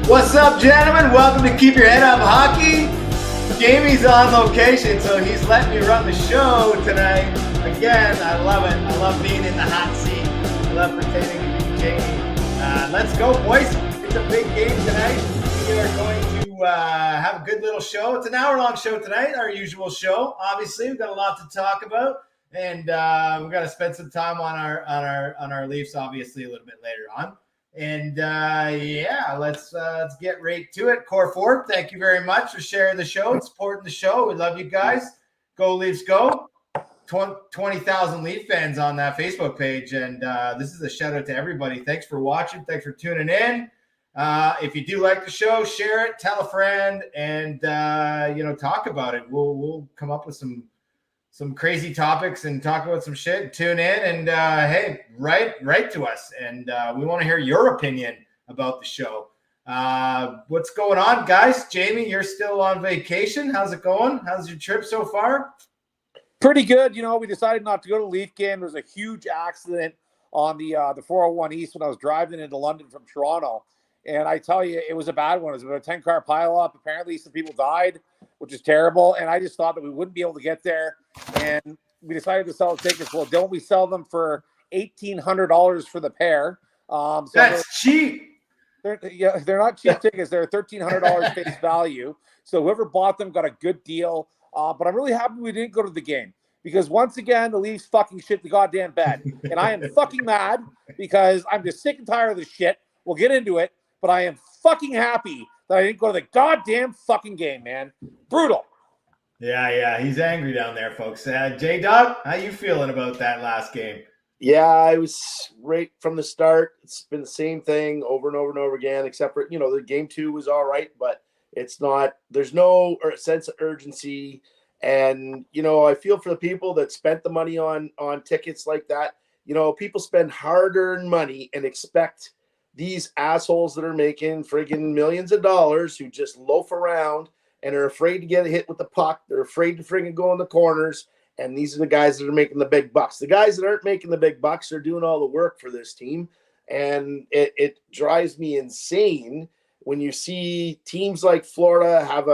What's up, gentlemen? Welcome to Keep Your Head Up Hockey. Jamie's on location, so he's letting me run the show tonight. Again, I love it. I love being in the hot seat. I love pretending to be Jamie. Let's go, boys. It's a big game tonight. We are going to have a good little show. It's an hour-long show tonight, our usual show. Obviously, we've got a lot to talk about, and we've got to spend some time on our Leafs, obviously, a little bit later on. And let's get right to it. Core Ford, thank you very much for sharing the show and supporting the show. We love you guys. Go Leafs, go! 20,000 Leaf fans on that Facebook page, and this is a shout out to everybody. Thanks for watching. Thanks for tuning in. If you do like the show, share it, tell a friend, and talk about it. We'll come up with some crazy topics and talk about some shit. Tune in and hey, write to us, and we want to hear your opinion about the show. What's going on, guys? Jamie, you're still on vacation. How's it going? How's your trip so far? Pretty good. We decided not to go to the Leaf game. There was a huge accident on the 401 East when I was driving into London from Toronto. And I tell you, it was a bad one. It was about a 10-car pileup. Apparently, some people died, which is terrible. And I just thought that we wouldn't be able to get there. And we decided to sell the tickets. Well, don't we sell them for $1,800 for the pair? That's cheap. They're not cheap tickets. They're $1,300 face value. So whoever bought them got a good deal. But I'm really happy we didn't go to the game. Because once again, the Leafs fucking shit the goddamn bed. And I am fucking mad because I'm just sick and tired of this shit. We'll get into it. But I am fucking happy that I didn't go to the goddamn fucking game, man. Brutal. Yeah, he's angry down there, folks. J-Dog, how you feeling about that last game? Yeah, I was right from the start. It's been the same thing over and over and over again, except for, the game 2 was all right, but it's not, there's no sense of urgency. And, I feel for the people that spent the money on tickets like that. People spend hard-earned money and expect these assholes that are making friggin' millions of dollars who just loaf around and are afraid to get hit with the puck. They're afraid to friggin' go in the corners. And these are the guys that are making the big bucks. The guys that aren't making the big bucks are doing all the work for this team. And it drives me insane when you see teams like Florida have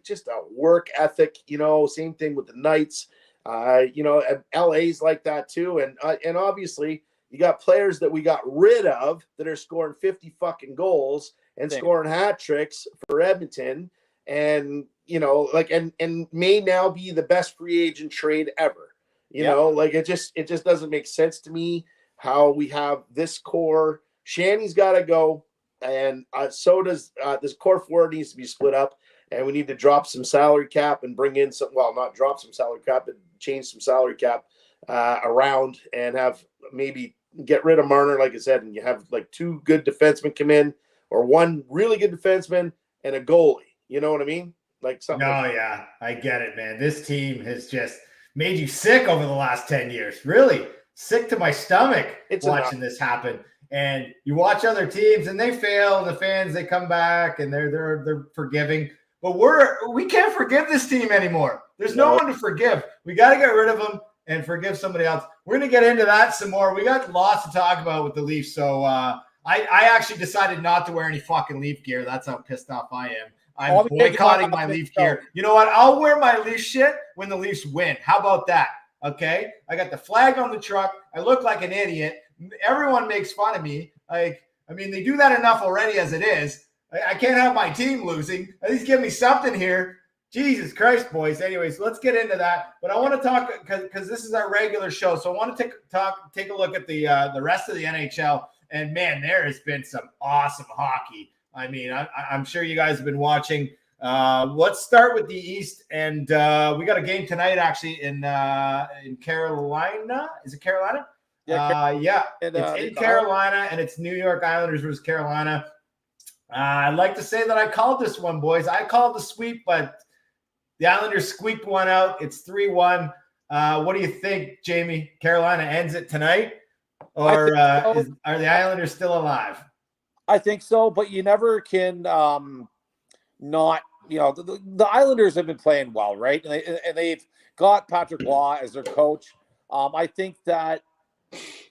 just a work ethic, same thing with the Knights. LA's like that too. And obviously, you got players that we got rid of that are scoring 50 fucking goals and scoring hat tricks for Edmonton, and and may now be the best free agent trade ever. It just doesn't make sense to me how we have this core. Shanny's got to go, and so does this core forward needs to be split up, and we need to drop some salary cap and bring in some. Well, not drop some salary cap, but change some salary cap around and have maybe get rid of Marner, like I said, and you have like 2 good defensemen come in, or 1 really good defenseman and a goalie. You know what I mean? Like something. No, yeah, I get it, man. This team has just made you sick over the last 10 years. Really sick to my stomach watching this happen. And you watch other teams and they fail, and the fans, they come back and they're forgiving. But we can't forgive this team anymore. There's no one to forgive. We got to get rid of them and forgive somebody else. We're going to get into that some more. We got lots to talk about with the Leafs. So I actually decided not to wear any fucking Leaf gear. That's how pissed off I am. I'm boycotting my Leaf gear. You know what? I'll wear my Leaf shit when the Leafs win. How about that? Okay? I got the flag on the truck. I look like an idiot. Everyone makes fun of me. They do that enough already as it is. I can't have my team losing. At least give me something here. Jesus Christ, boys. Anyways, let's get into that. But I want to talk because this is our regular show. So I want to take a look at the rest of the NHL. And man, there has been some awesome hockey. I'm sure you guys have been watching. Let's start with the East, and we got a game tonight actually in Carolina. Is it Carolina? Yeah. It's in Carolina, and it's New York Islanders versus Carolina. I'd like to say that I called this one, boys. I called the sweep, but the Islanders squeaked one out. It's 3-1. What do you think, Jamie? Carolina ends it tonight, or are the Islanders still alive? I think so, but you never can not. The Islanders have been playing well, right? And they've got Patrick Law as their coach. I think that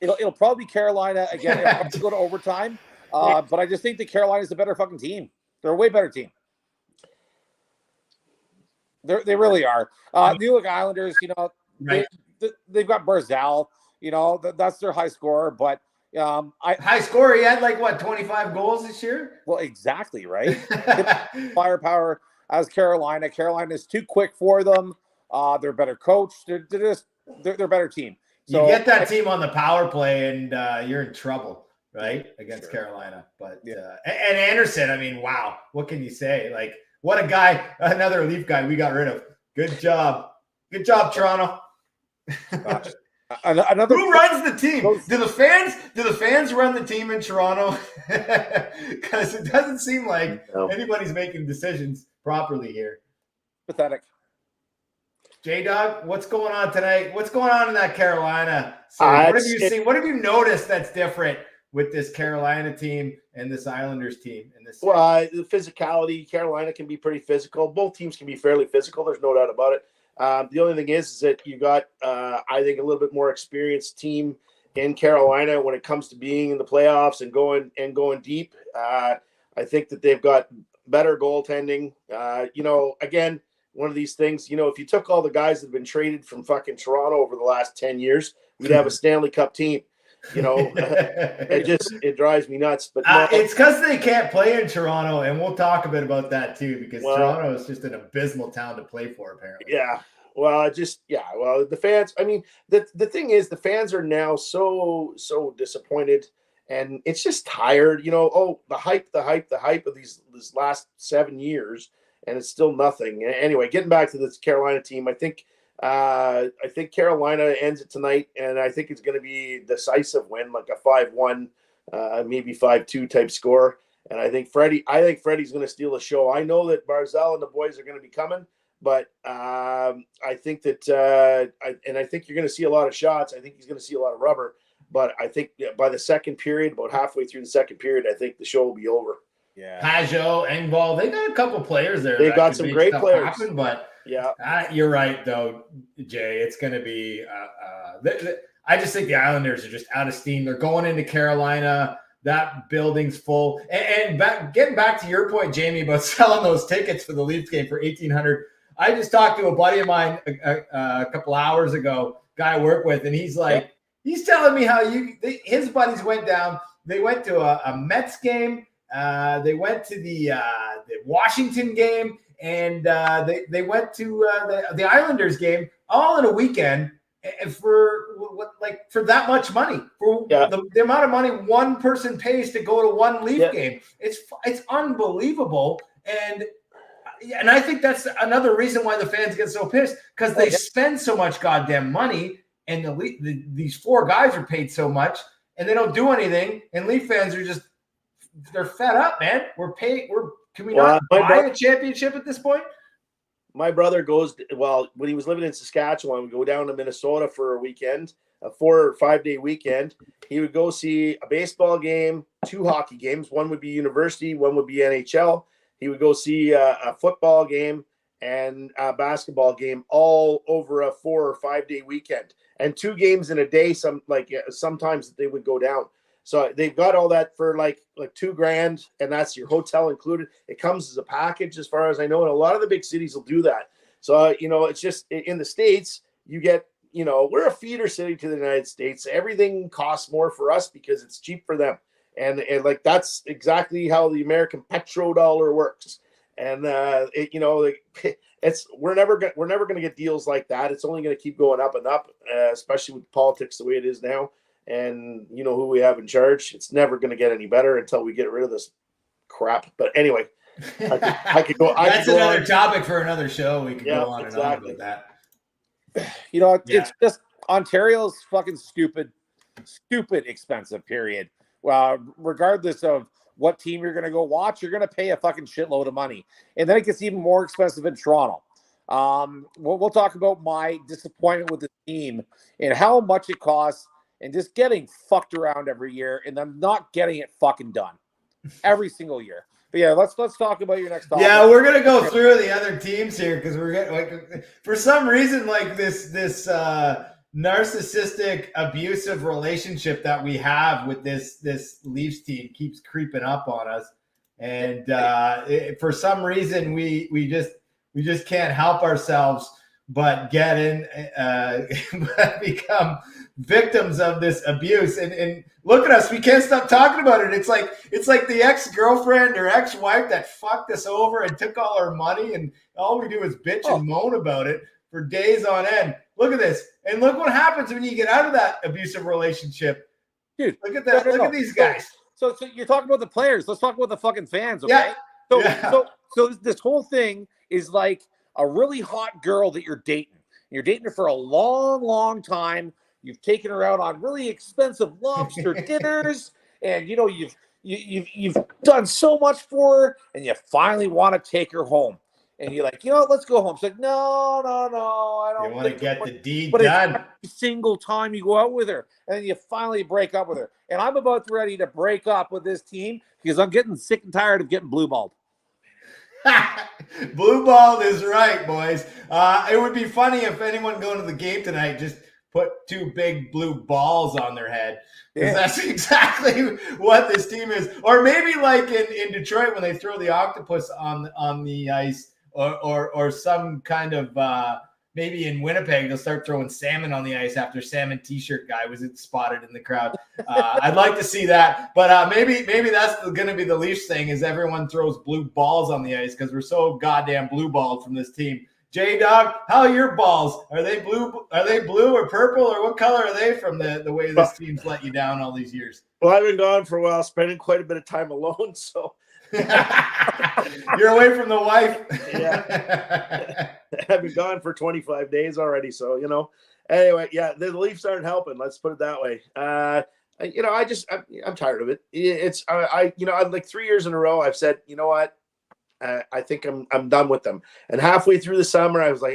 it'll probably be Carolina again. It'll have to go to overtime. But I just think that Carolina's a better fucking team. They're a way better team. They really are. New York Islanders, Right. they've got Barzal. That's their high scorer. But high scorer, he had 25 goals this year. Well, exactly, right? Firepower as Carolina. Carolina's too quick for them. They're better coached. They're a better team. So you get that team on the power play, and you're in trouble, right, against Carolina. But and Anderson, I mean, wow, what can you say? What a guy! Another Leaf guy we got rid of. Good job, Toronto. Gosh. Who runs the team? Do the fans run the team in Toronto? Because it doesn't seem like anybody's making decisions properly here. Pathetic. J-Dog, what's going on tonight? What's going on in that Carolina series? What have you seen? What have you noticed that's different with this Carolina team and this Islanders team in this series? Well, the physicality, Carolina can be pretty physical. Both teams can be fairly physical. There's no doubt about it. The only thing is that you got, I think, a little bit more experienced team in Carolina when it comes to being in the playoffs and going deep. I think that they've got better goaltending. Again, one of these things, if you took all the guys that have been traded from fucking Toronto over the last 10 years, we'd have a Stanley Cup team. It drives me nuts. But it's because they can't play in Toronto, and we'll talk a bit about that too, because Toronto is just an abysmal town to play for, apparently. Yeah. Well, the fans, I mean, the thing is, the fans are now so disappointed, and it's just tired, the hype of these last 7 years, and it's still nothing. Anyway, getting back to this Carolina team, I think Carolina ends it tonight, and I think it's going to be a decisive win, like a 5-1, maybe 5-2 type score. And I think Freddie's going to steal the show. I know that Barzal and the boys are going to be coming, but I think that I think you're going to see a lot of shots. I think he's going to see a lot of rubber. But I think by the second period, about halfway through the second period, I think the show will be over. Yeah, Pajot, Engvall, they got a couple players there. They've got some great players. Happen, but yeah, you're right though, Jay. It's going to be. I just think the Islanders are just out of steam. They're going into Carolina. That building's full. And getting back to your point, Jamie, about selling those tickets for the Leafs game for $1,800. I just talked to a buddy of mine a couple hours ago, guy I work with, and he's like, he's telling me how his buddies went down. They went to a Mets game. They went to the Washington game, and they went to the Islanders game all in a weekend. And for that much money, for the amount of money one person pays to go to one Leaf game, it's unbelievable. And I think that's another reason why the fans get so pissed, because they spend so much goddamn money, and these four guys are paid so much, and they don't do anything. And Leaf fans are they're fed up, man. Can we not buy a championship at this point? My brother when he was living in Saskatchewan, would go down to Minnesota for a weekend, a 4 or 5 day weekend. He would go see a baseball game, 2 hockey games. One would be university, one would be NHL. He would go see a football game and a basketball game all over a 4 or 5 day weekend, and 2 games in a day. Sometimes they would go down. So they've got all that for like $2,000, and that's your hotel included. It comes as a package, as far as I know, and a lot of the big cities will do that. So it's just in the States, you get, we're a feeder city to the United States. Everything costs more for us because it's cheap for them, and that's exactly how the American petrodollar works. And we're never going to get deals like that. It's only going to keep going up and up, especially with politics the way it is now. And who we have in charge. It's never going to get any better until we get rid of this crap. But anyway, I could go. That's another topic for another show. We could go on and on about that. It's just Ontario's fucking stupid expensive. Period. Regardless of what team you're going to go watch, you're going to pay a fucking shitload of money, and then it gets even more expensive in Toronto. We'll talk about my disappointment with the team and how much it costs. And just getting fucked around every year, and them not getting it fucking done every single year. But yeah, let's talk about your next topic. Yeah, we're gonna go through the other teams here, because we're getting for some reason this narcissistic, abusive relationship that we have with this Leafs team keeps creeping up on us, and for some reason we just can't help ourselves but get in, become victims of this abuse. And look at us, we can't stop talking about it. It's like the ex-girlfriend or ex-wife that fucked us over and took all our money, and all we do is bitch and moan about it for days on end. Look at this. And look what happens when you get out of that abusive relationship. Dude, look at that. Look at these guys. So you're talking about the players. Let's talk about the fucking fans, okay? Yeah. So this whole thing is like a really hot girl that you're dating. You're dating her for a long, long time. You've taken her out on really expensive lobster dinners, and you know you've done so much for her, and you finally want to take her home. And you're like, let's go home. It's like, no, I don't. You want to get the deed done. Every single time you go out with her, and then you finally break up with her. And I'm about ready to break up with this team because I'm getting sick and tired of getting blue balled. Blue balled is right, boys. It would be funny if anyone going to the game tonight just put two big blue balls on their head, because that's exactly what this team is. Or maybe like in Detroit when they throw the octopus on the ice. Or some kind of maybe in Winnipeg they'll start throwing salmon on the ice after salmon t-shirt guy was spotted in the crowd. I'd like to see that, but maybe that's going to be the Leafs thing, is everyone throws blue balls on the ice because we're so goddamn blue balled from this team. J-Dog, how are your balls? Are they blue? Are they blue or purple, or what color are they from the way this team's let you down all these years? Well, I've been gone for a while, spending quite a bit of time alone, so. You're away from the wife. Yeah. I've been gone for 25 days already. So, anyway, yeah, the Leafs aren't helping. Let's put it that way. I'm tired of it. It's, I'm like 3 years in a row, I've said, you know what? I think I'm done with them. And halfway through the summer, I was like,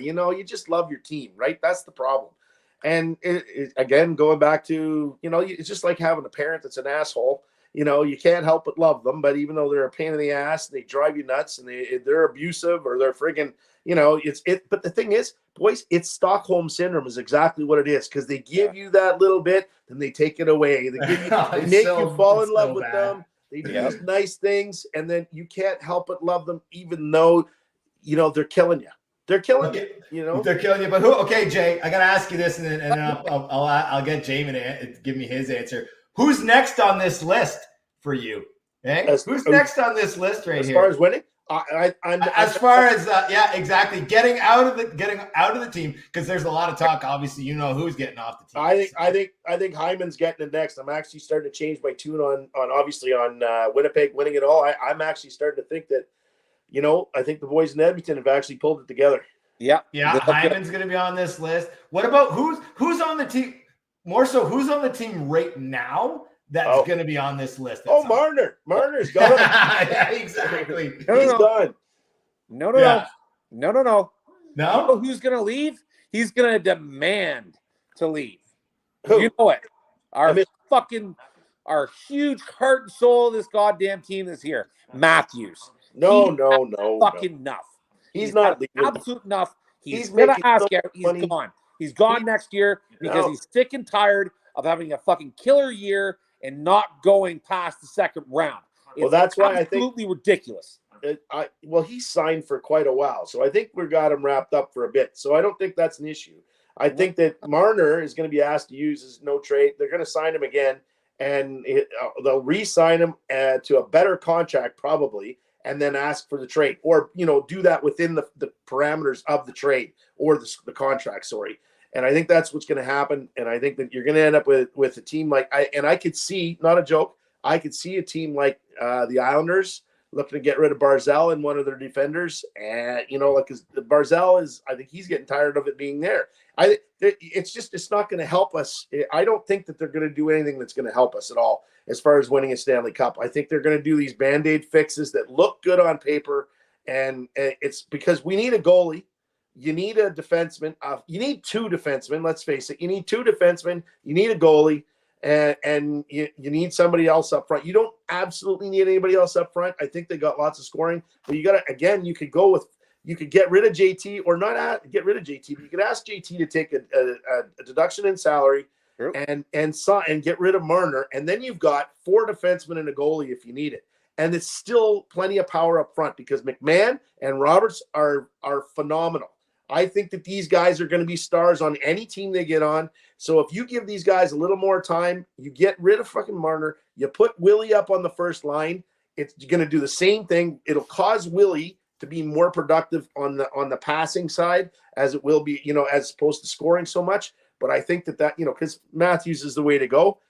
you just love your team, right? That's the problem. And again, going back to, it's just like having a parent that's an asshole. You can't help but love them, but even though they're a pain in the ass, they drive you nuts, and they're abusive, or they're friggin', but the thing is, boys, it's Stockholm syndrome is exactly what it is, because they give you that little bit, then they take it away. They make you fall in love with them. They do these nice things, and then you can't help but love them, even though, they're killing you. They're killing you, They're killing you. But who? Okay, Jay, I got to ask you this, and then I'll get Jamie to give me his answer. Who's next on this list for you? Who's next on this list right here? As far as winning? Exactly. Getting out of the team, because there's a lot of talk. Obviously, who's getting off the team. I think Hyman's getting it next. I'm actually starting to change my tune on Winnipeg winning it all. I'm actually starting to think that, I think the boys in Edmonton have actually pulled it together. Yeah. Hyman's going to be on this list. What about who's on the team? More so, who's on the team right now that's going to be on this list? Marner. Marner's gone. Yeah, exactly. He's gone. No. No. Who's going to leave? He's going to demand to leave. Who? You know it. Our huge heart and soul of this goddamn team is here. Matthews. No. Enough. He's not leaving. Absolute enough. He's going to ask out. He's gone. He's gone next year because he's sick and tired of having a fucking killer year and not going past the second round. Well, that's why I think absolutely ridiculous. He's signed for quite a while, so I think we got him wrapped up for a bit. So I don't think that's an issue. I think that Marner is going to be asked to use his no trade. They're going to sign him again, and they'll re-sign him to a better contract probably, and then ask for the trade, or do that within the parameters of the trade or the contract. Sorry. And I think that's what's going to happen. And I think that you're going to end up with a team like I could see, not a joke, I could see a team like the Islanders looking to get rid of Barzal and one of their defenders. And, because Barzal I think he's getting tired of it being there. It's not going to help us. I don't think that they're going to do anything that's going to help us at all as far as winning a Stanley Cup. I think they're going to do these Band-Aid fixes that look good on paper. And it's because we need a goalie. You need a defenseman. You need two defensemen. Let's face it. You need two defensemen. You need a goalie, and you need somebody else up front. You don't absolutely need anybody else up front. I think they got lots of scoring, but you got to, again, you could go with you could get rid of JT, or not get rid of JT, but you could ask JT to take a deduction in salary and get rid of Marner, and then you've got 4 defensemen and a goalie if you need it. And it's still plenty of power up front because McMahon and Roberts are phenomenal. I think that these guys are going to be stars on any team they get on. So if you give these guys a little more time, you get rid of fucking Marner, you put Willie up on the first line, it's going to do the same thing. It'll cause Willie to be more productive on the passing side as it will be, as opposed to scoring so much. But I think that because Matthews is the way to go.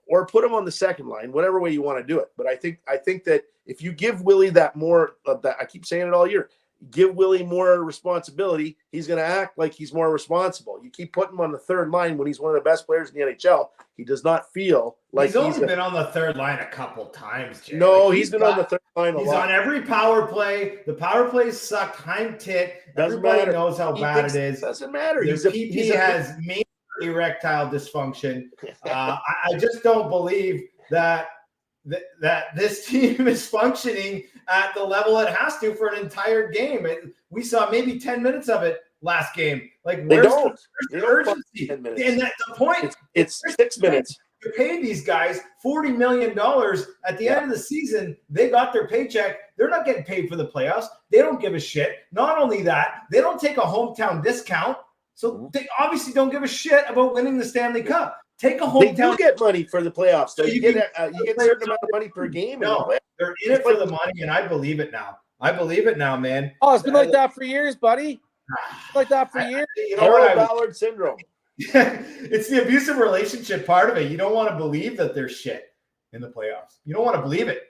Or put him on the second line, whatever way you want to do it. But I think that if you give Willie that more of that, I keep saying it all year, give Willie more responsibility, he's going to act like he's more responsible. You keep putting him on the third line when he's one of the best players in the NHL. He does not feel like he's only been on the third line a couple times, Jay. No, he's been on the third line a lot. He's on every power play. The power plays suck. Heim tit. Everybody knows how bad it is. Doesn't matter. The PP has major erectile dysfunction. I just don't believe that this team is functioning at the level it has to for an entire game. We saw maybe 10 minutes of it last game. Like, where's the urgency? And the point, it's 6 minutes. You pay these guys $40 million at the end of the season. They got their paycheck. They're not getting paid for the playoffs. They don't give a shit. Not only that, they don't take a hometown discount. So they obviously don't give a shit about winning the Stanley Cup. Take a hometown. They do get money for the playoffs. So you get a certain amount of money per game. No, they're in it for the money, and I believe it now. I believe it now, man. Oh, it's been like that for years, buddy. Like that for years. Harold Ballard syndrome. It's the abusive relationship part of it. You don't want to believe that they're shit in the playoffs. You don't want to believe it.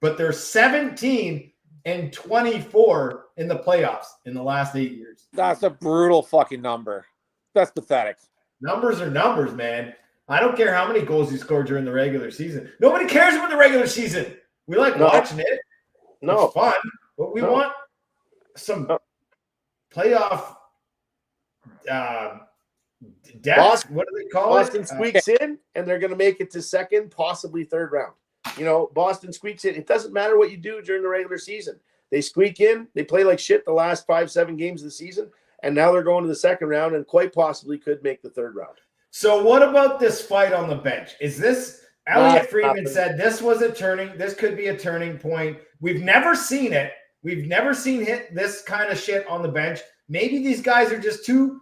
But they're 17-24 in the playoffs in the last 8 years. That's a brutal fucking number. That's pathetic. Numbers are numbers, man. I don't care how many goals you scored during the regular season. Nobody cares about the regular season. We like watching it. No. It's fun. But we want some playoff depth. What do they call it? Boston squeaks in, and they're going to make it to second, possibly third round. Boston squeaks in. It doesn't matter what you do during the regular season. They squeak in. They play like shit the last 5-7 games of the season, and now they're going to the second round and quite possibly could make the third round. So what about this fight on the bench? Is this – Elliot Friedman said this could be a turning point. We've never seen it. We've never seen this kind of shit on the bench. Maybe these guys are just too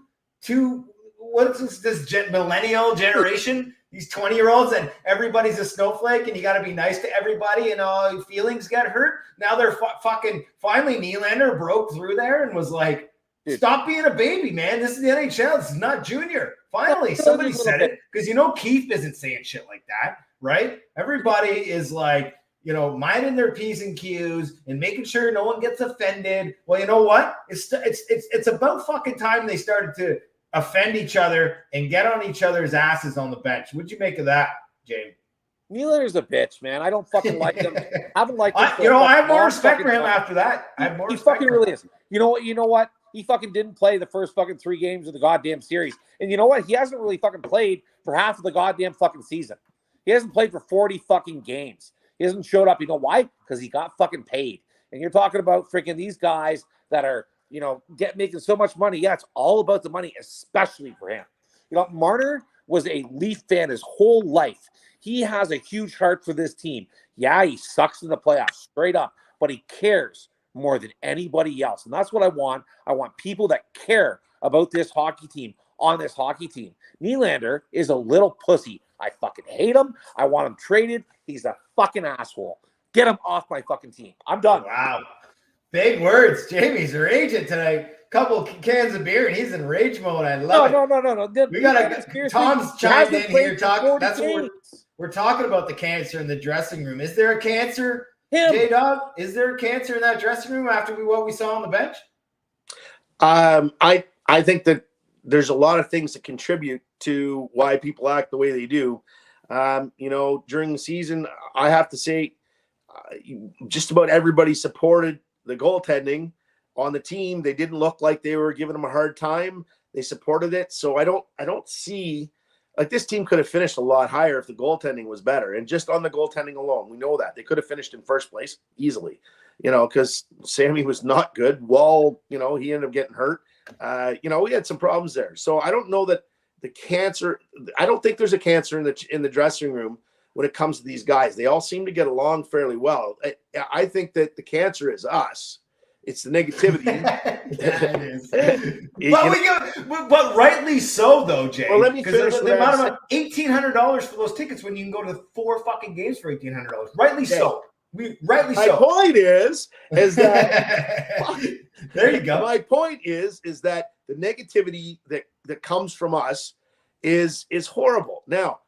what is this millennial generation? These 20-year-olds, and everybody's a snowflake, and you got to be nice to everybody, and all feelings get hurt. Now they're fucking finally Nylander broke through there and was like, stop being a baby, man. This is the NHL. This is not junior. Finally, somebody said it, because Keith isn't saying shit like that, right? Everybody is like, minding their P's and Q's and making sure no one gets offended. Well, you know what? It's about fucking time they started to offend each other and get on each other's asses on the bench. What'd you make of that, James? Nylander's a bitch, man. I don't fucking like him. I haven't liked him. I have more respect for him after that. He fucking really is. You know what? He fucking didn't play the first fucking 3 games of the goddamn series. And you know what? He hasn't really fucking played for half of the goddamn fucking season. He hasn't played for 40 fucking games. He hasn't showed up. You know why? Because he got fucking paid. And you're talking about freaking these guys that are, making so much money. Yeah, it's all about the money, especially for him. Marner was a Leaf fan his whole life. He has a huge heart for this team. Yeah, he sucks in the playoffs, straight up, but he cares more than anybody else. And that's what I want. I want people that care about this hockey team on this hockey team. Nylander is a little pussy. I fucking hate him. I want him traded. He's a fucking asshole. Get him off my fucking team. I'm done. Wow. Big words. Jamie's raging tonight. Couple cans of beer and he's in rage mode. I love it. No. We got Tom's chimed in here talking. That's what we're talking about, the cancer in the dressing room. Is there a cancer, J-Dog? Is there a cancer in that dressing room after what we saw on the bench? I think that there's a lot of things that contribute to why people act the way they do. During the season, I have to say, just about everybody supported the goaltending on the team. They didn't look like they were giving them a hard time. They supported it. So I don't see, like, this team could have finished a lot higher if the goaltending was better. And just on the goaltending alone, we know that they could have finished in first place easily. because Sammy was not good. Wall, he ended up getting hurt. We had some problems there. So I don't know that I don't think there's a cancer in the dressing room when it comes to these guys. They all seem to get along fairly well. I think that the cancer is us. It's the negativity. But rightly so, though, Jay. Well, let me finish. The amount of $1,800 for those tickets when you can go to 4 fucking games for $1,800. Rightly so. Rightly so. My point is that there you go. My point is that the negativity that comes from us is horrible. Now,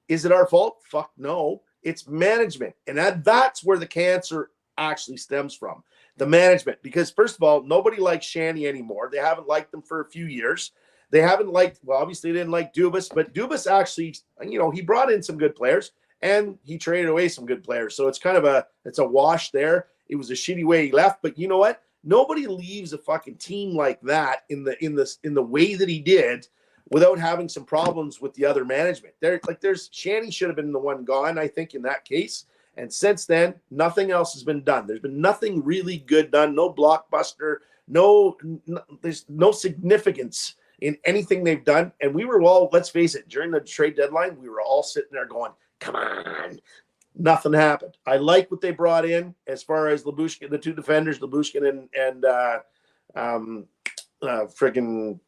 is it our fault? Fuck no. It's management, and that's where the cancer actually stems from. The management, because first of all, nobody likes Shanny anymore. They haven't liked them for a few years. They haven't liked, well, obviously they didn't like Dubas, but Dubas actually, he brought in some good players and he traded away some good players. So it's kind of it's a wash there. It was a shitty way he left, but you know what? Nobody leaves a fucking team like that in the way that he did without having some problems with the other management. Shanny should have been the one gone, I think, in that case. And since then, nothing else has been done. There's been nothing really good done. No blockbuster. There's no significance in anything they've done. And we were all, let's face it, during the trade deadline, we were all sitting there going, come on. Nothing happened. I like what they brought in as far as Lyubushkin, the two defenders, Lyubushkin and freaking,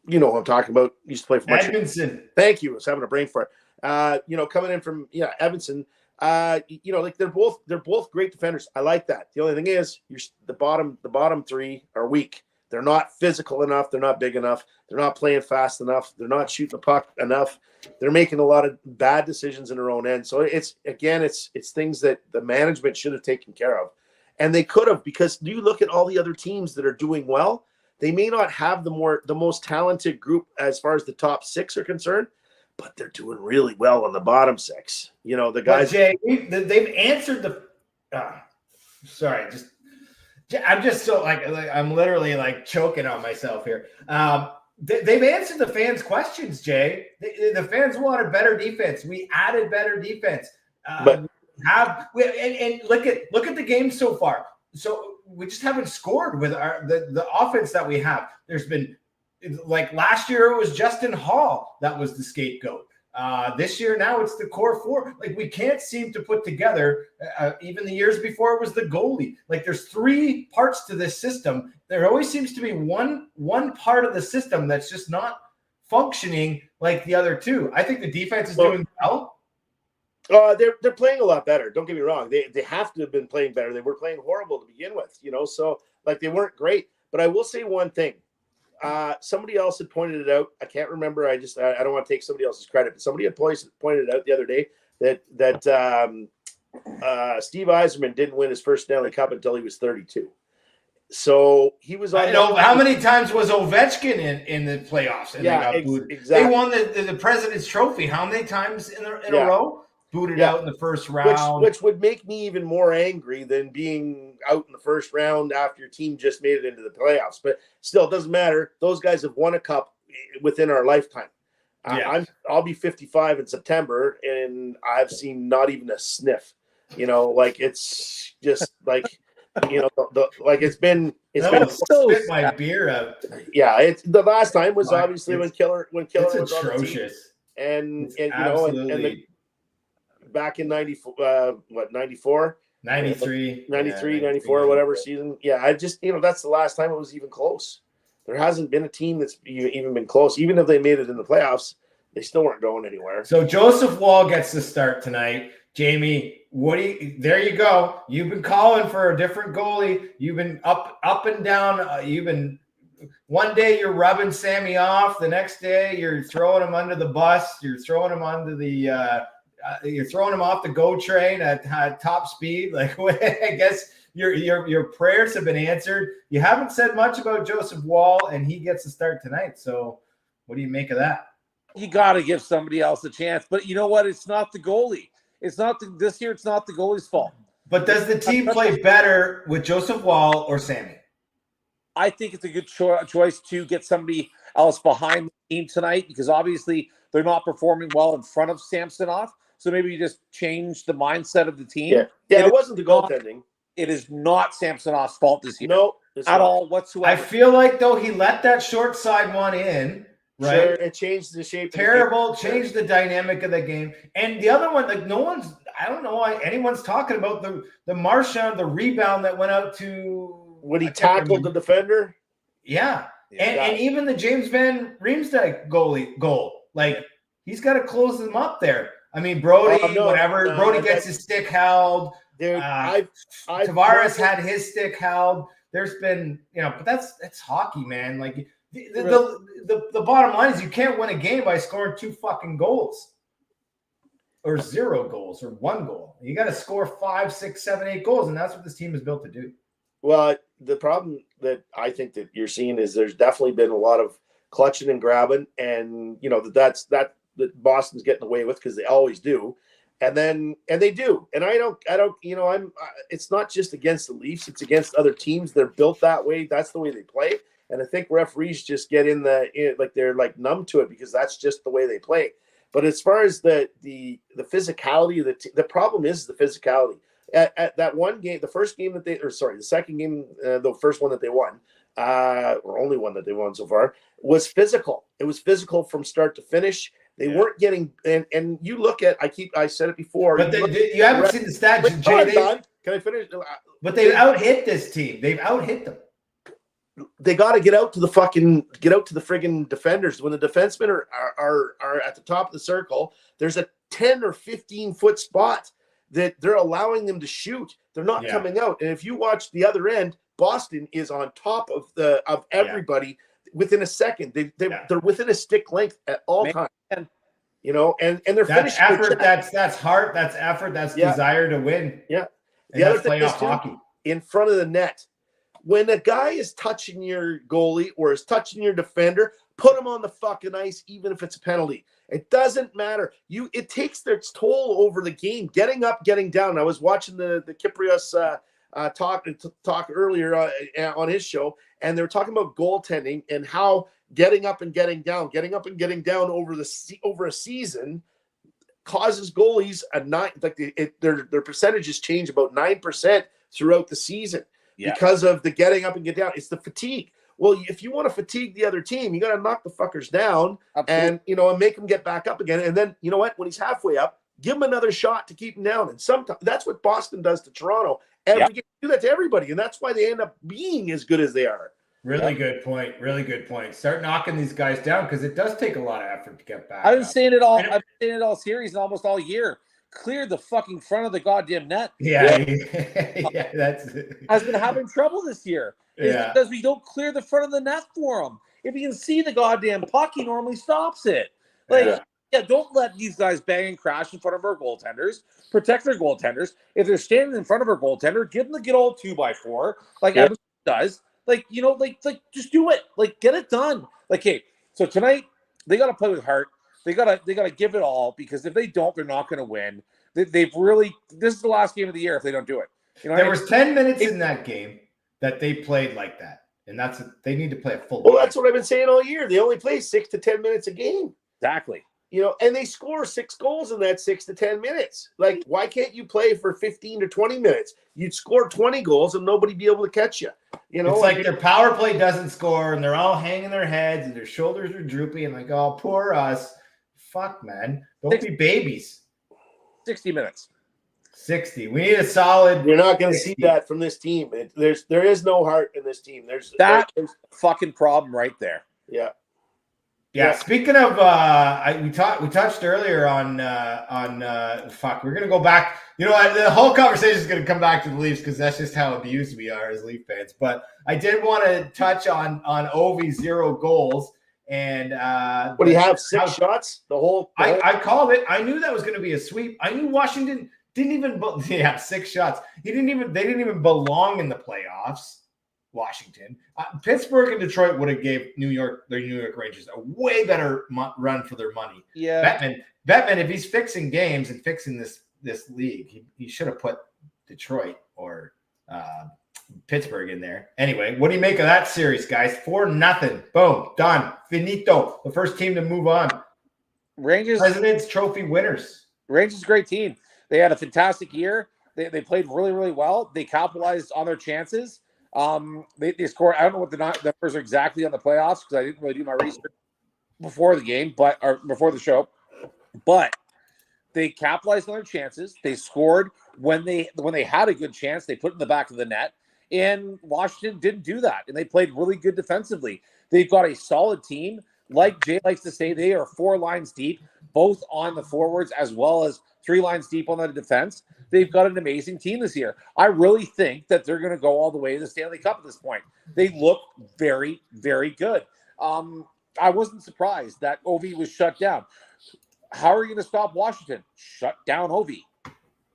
you know what I'm talking about. Used to play for Edmondson. Thank you. I was having a brain fart. Coming in from Edmondson. They're both great defenders. I like that. The only thing is, the bottom three are weak. They're not physical enough. They're not big enough. They're not playing fast enough. They're not shooting the puck enough. They're making a lot of bad decisions in their own end. So it's things that the management should have taken care of, and they could have, because you look at all the other teams that are doing well. They may not have the most talented group as far as the top 6 are concerned, but they're doing really well on the bottom 6. The guys. Jay, they've answered the. I'm just so I'm literally choking on myself here. They've answered the fans' questions, Jay. The fans wanted better defense. We added better defense. And look at the game so far. So we just haven't scored with the offense that we have. There's been last year it was Justin Hall that was the scapegoat. This year now it's the core 4. We can't seem to put together. Even the years before it was the goalie. There's 3 parts to this system. There always seems to be one part of the system that's just not functioning like the other 2. I think the defense is doing well. They're playing a lot better. Don't get me wrong. They have to have been playing better. They were playing horrible to begin with, so they weren't great. But I will say one thing. Somebody else had pointed it out. I can't remember. I don't want to take somebody else's credit, but somebody had pointed it out the other day that Steve Yzerman didn't win his first Stanley Cup until he was 32. So he was on. How many times was Ovechkin in the playoffs? And they got booed? Exactly. They won the President's Trophy. How many times in a row? Booted out in the first round. Which would make me even more angry than being out in the first round after your team just made it into the playoffs. But still, it doesn't matter. Those guys have won a cup within our lifetime. I'll be 55 in September, and I've seen not even a sniff. It's just it's been so spit my beer out. Yeah, it's the last time was obviously when Killer was atrocious. On the team. And the back in 94, 94? 93, 94, whatever season. Yeah, I just, that's the last time it was even close. There hasn't been a team that's even been close. Even if they made it in the playoffs, they still weren't going anywhere. So Joseph Wall gets the start tonight. Jamie, there you go. You've been calling for a different goalie. You've been up and down. One day you're rubbing Sammy off. The next day you're throwing him under the bus. You're throwing him under the you're throwing him off the GO train at top speed. I guess your prayers have been answered. You haven't said much about Joseph Wall, and he gets to start tonight. So what do you make of that? You got to give somebody else a chance. But you know what? It's not the goalie. This year it's not the goalie's fault. But does the team play better with Joseph Wall or Sammy? I think it's a good choice to get somebody else behind the team tonight, because obviously they're not performing well in front of Samsonov. So maybe you just change the mindset of the team. Yeah, it wasn't the goaltending. it is not Samsonov's fault this year. No, it's at not. all whatsoever. I feel like though he let that short side one in, right? Sure, it changed the shape. Terrible, changed the dynamic of the game. And the other one, like no one's, I don't know why anyone's talking about the Marchand, the rebound that went out to when he tackled the defender. Yeah. And even the James Van Riemsdyk goal. Like he's got to close them up there. I mean, Brody, Brody gets his stick held. Dude, Tavares had his stick held. There's been, but that's hockey, man. Like the bottom line is you can't win a game by scoring 2 fucking goals or 0 goals or 1 goal. You got to score 5, 6, 7, 8 goals, and that's what this team is built to do. Well, the problem that I think that you're seeing is there's definitely been a lot of clutching and grabbing, and that Boston's getting away with because they always do. And they do. And I don't, it's not just against the Leafs, it's against other teams. They're built that way. That's the way they play. And I think referees just get like they're like numb to it because that's just the way they play. But as far as the physicality of the problem is the physicality. At that one game, the second game, the first one that they won, or only one that they won so far, was physical. It was physical from start to finish. They weren't getting, and you look at, I said it before. But you haven't seen the stats, Jay. Can I finish? But they've out-hit this team. They've out-hit them. They got to get out to the friggin' defenders. When the defensemen are at the top of the circle, there's a 10 or 15 foot spot that they're allowing them to shoot. They're not coming out. And if you watch the other end, Boston is on top of everybody within a second. They're within a stick length at all times. And they're that's finishing effort. That's heart. That's effort. That's desire to win. Yeah. The other thing is hockey in front of the net. When a guy is touching your goalie or is touching your defender, put him on the fucking ice, even if it's a penalty. It doesn't matter. It takes its toll over the game. Getting up, getting down. I was watching the Kyprios talk earlier on his show, and they were talking about goaltending and how getting up and getting down over a season causes goalies their percentages change about 9% throughout the season because of the getting up and get down. It's the fatigue. Well, if you want to fatigue the other team, you got to knock the fuckers down and make them get back up again. And then you know what? When he's halfway up, give him another shot to keep him down. And sometimes that's what Boston does to Toronto. Every game, do that to everybody, and that's why they end up being as good as they are. Really good point. Really good point. Start knocking these guys down because it does take a lot of effort to get back. I've been saying it all. I've been saying it all series and almost all year. Clear the fucking front of the goddamn net. That's has been having trouble this year. Because we don't clear the front of the net for him. If you can see the goddamn puck, he normally stops it. Don't let these guys bang and crash in front of our goaltenders. Protect their goaltenders. If they're standing in front of our goaltender, give them the good old 2x4, like Evans does. Just do it. Get it done. So tonight they got to play with heart. They gotta give it all because if they don't, they're not going to win. They've really. This is the last game of the year if they don't do it. There was 10 minutes in that game that they played like that, and they need to play a full. Well, that's what I've been saying all year. They only play 6 to 10 minutes a game. Exactly. And they score 6 goals in that 6 to 10 minutes. Why can't you play for 15 to 20 minutes? You'd score 20 goals and nobody be able to catch you. It's like their power play doesn't score, and they're all hanging their heads, and their shoulders are droopy, and oh, poor us. Fuck, man. Don't be babies. 60 minutes. 60. We need a solid. You're not going to see that from this team. There is no heart in this team. There's fucking problem right there. Yeah. Speaking of, we touched earlier on. We're gonna go back. The whole conversation is gonna come back to the Leafs because that's just how abused we are as Leaf fans. But I did want to touch on Ovi 0 goals. And what do you have? 6 shots? I called it. I knew that was going to be a sweep. I knew Washington didn't even. 6 shots. They didn't even belong in the playoffs. Washington, Pittsburgh, and Detroit would have gave New York Rangers a way better run for their money. Yeah, Bettman, if he's fixing games and fixing this league, he should have put Detroit or Pittsburgh in there. Anyway, what do you make of that series, guys? 4-0. Boom. Done. Finito. The first team to move on. Rangers. President's Trophy winners. Rangers, great team. They had a fantastic year. They played really, really well. They capitalized on their chances. They scored. I don't know what the numbers are exactly on the playoffs because I didn't really do my research before the game, or before the show. But they capitalized on their chances. They scored when they had a good chance. They put it in the back of the net. And Washington didn't do that. And they played really good defensively. They've got a solid team. Like Jay likes to say, they are 4 lines deep, both on the forwards as well as 3 lines deep on the defense. They've got an amazing team this year. I really think that they're going to go all the way to the Stanley Cup at this point. They look very, very good. I wasn't surprised that Ovi was shut down. How are you going to stop Washington? Shut down Ovi.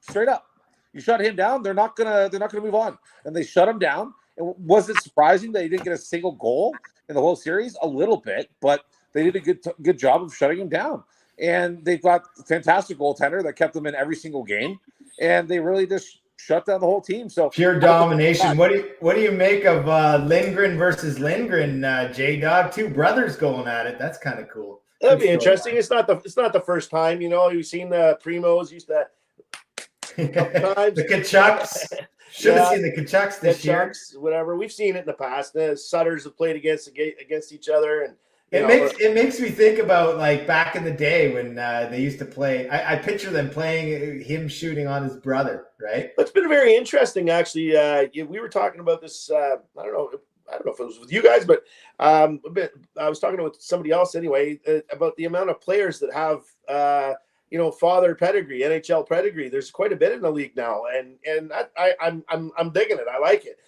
Straight up. You shut him down, they're not gonna move on. And they shut him down. And was it surprising that he didn't get a single goal in the whole series? A little bit, but they did a good job of shutting him down. And they've got a fantastic goaltender that kept them in every single game. And they really just shut down the whole team. So pure domination. What do you make of Lindgren versus Lindgren, J-Dog? 2 brothers going at it. That's kind of cool. That'd be interesting. It's not the first time. You've seen the Primos used to. The Kachucks. Should have seen the Kachucks this year. Whatever. We've seen it in the past. The Sutters have played against each other, and it makes me think about like back in the day when they used to play. I picture them playing him shooting on his brother. Right. It's been very interesting, actually. We were talking about this. I don't know if it was with you guys, but I was talking with somebody else anyway about the amount of players that have. Father pedigree, NHL pedigree. There's quite a bit in the league now, and I'm digging it. I like it.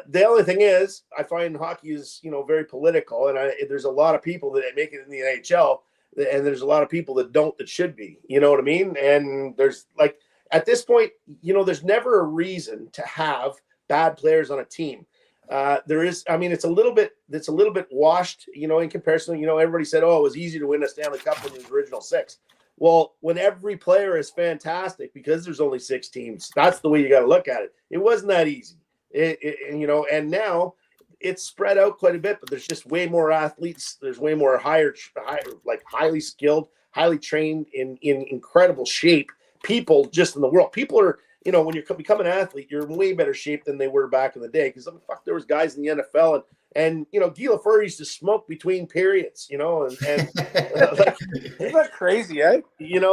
The only thing is, I find hockey is very political, and there's a lot of people that make it in the NHL, and there's a lot of people that don't that should be. You know what I mean? And there's like at this point, there's never a reason to have bad players on a team. There is, it's a little bit washed, in comparison. Everybody said, oh, it was easy to win a Stanley Cup in the original 6. Well, when every player is fantastic because there's only 6 teams, that's the way you got to look at it. It wasn't that easy, and now it's spread out quite a bit, but there's just way more athletes. There's way more highly skilled, highly trained, in incredible shape people just in the world. People are, when you become an athlete, you're in way better shape than they were back in the day. Because there was guys in the NFL and Guy Lafleur used to smoke between periods, and isn't that crazy, eh?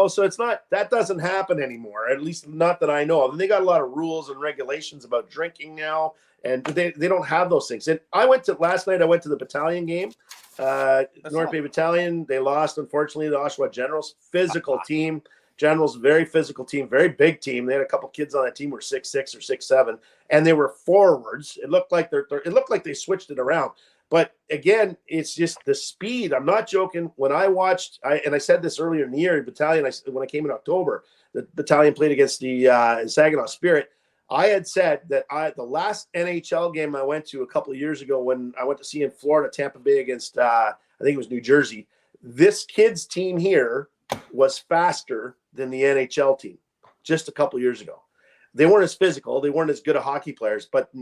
So it's not, that doesn't happen anymore, at least not that I know of. And they got a lot of rules and regulations about drinking now, and they don't have those things. And last night I went to the Battalion game, North Bay Battalion. They lost, unfortunately, the Oshawa Generals. Physical team. Generals, very physical team, very big team. They had a couple kids on that team who were 6'6" or 6'7", and they were forwards. It looked like they switched it around. But again, it's just the speed. I'm not joking. When I watched, I said this earlier in the year, Battalion, when I came in October, the Battalion played against the Saginaw Spirit. I had said that the last NHL game I went to a couple of years ago when I went to see in Florida, Tampa Bay against, I think it was New Jersey, this kids team here was faster than the NHL team just a couple years ago. They weren't as physical. They weren't as good of hockey players. But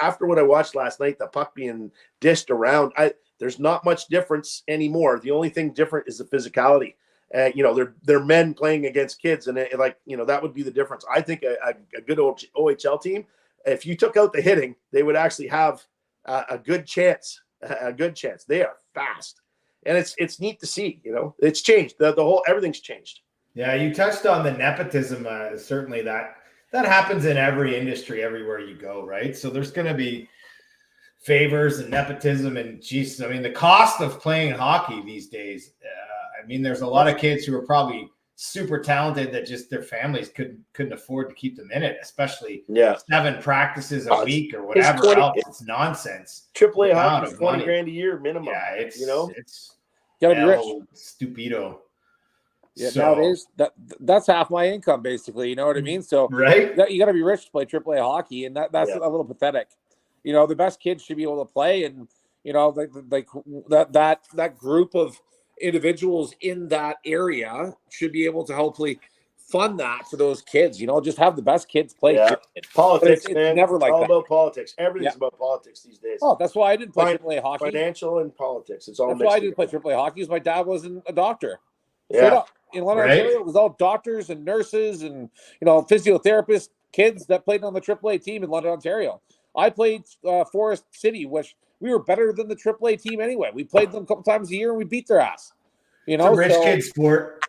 after what I watched last night, the puck being dished around, there's not much difference anymore. The only thing different is the physicality. They're men playing against kids, and that would be the difference. I think a good OHL team, if you took out the hitting, they would actually have a good chance. A good chance. They are fast. And it's neat to see, it's changed. The whole, everything's changed. Yeah, you touched on the nepotism. Certainly that happens in every industry, everywhere you go, right? So there's going to be favors and nepotism, and the cost of playing hockey these days. There's a lot of kids who are probably super talented that just their families couldn't afford to keep them in it, especially 7 practices a week or whatever else. It's nonsense. AAA hockey, $20,000 a year minimum. Yeah, it's gotta be rich. Stupido. Yeah, nowadays that's half my income, basically. You know what I mean? So right, you got to be rich to play AAA hockey, and that's a little pathetic. The best kids should be able to play, and that group of individuals in that area should be able to hopefully fund that for those kids. Just have the best kids play. Yeah. Politics, it's man. Never like all that. About politics. Everything's about politics these days. Oh, that's why I didn't play AAA hockey. Financial and politics. It's all. That's why I didn't play AAA hockey. Because my dad wasn't a doctor. Yeah. In London, Ontario, it was all doctors and nurses and physiotherapists, kids that played on the AAA team in London, Ontario. I played Forest City, which we were better than the AAA team anyway. We played them a couple times a year and we beat their ass. You It's know, a rich kid sport.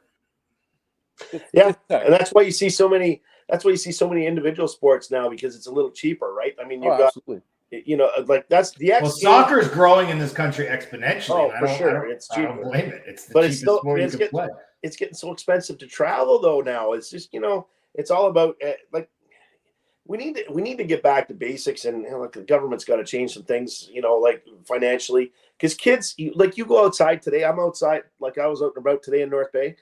Yeah, and that's why you see so many. That's why you see so many individual sports now, because it's a little cheaper, right? I mean, you've got, absolutely. you know, like that's the X. Well, soccer is growing in this country exponentially. Oh, and for sure, it's I cheaper. don't blame it. It's the But cheapest sport you can play. It's getting so expensive to travel though now. It's just, you know, it's all about like we need to get back to basics, and like the government's got to change some things, you know, like financially, because kids, like you go outside today. I'm outside, like I was out and about today in North Bay.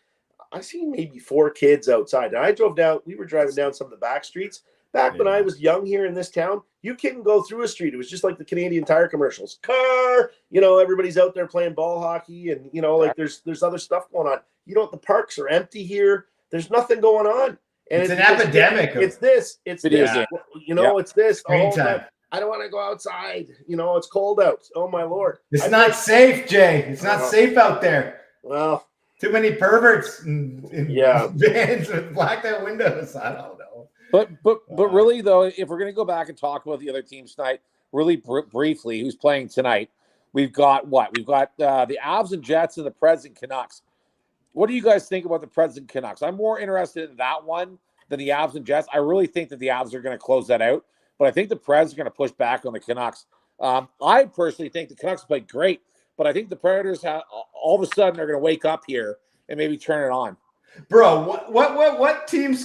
I seen maybe 4 kids outside. And I drove down, we were driving down some of the back streets. Back when I was young here in this town, you couldn't go through a street. It was just like the Canadian Tire commercials. Car, you know, everybody's out there playing ball hockey, and you know, like there's other stuff going on. You know, the parks are empty here. There's nothing going on. And it's an epidemic. It's this. It's this. You know, it's this. Screen time. I don't want to go outside. You know, it's cold out. Oh my Lord. It's not safe, Jay. It's not safe out there. Well, too many perverts in vans with blacked out windows. I don't know. But really though, if we're going to go back and talk about the other teams tonight, really briefly, who's playing tonight? We've got what? We've got the Avs and Jets and the Preds and Canucks. What do you guys think about the Preds and Canucks? I'm more interested in that one than the Avs and Jets. I really think that the Avs are going to close that out, but I think the Preds are going to push back on the Canucks. I personally think the Canucks played great, but I think the Predators all of a sudden are going to wake up here and maybe turn it on. Bro, what team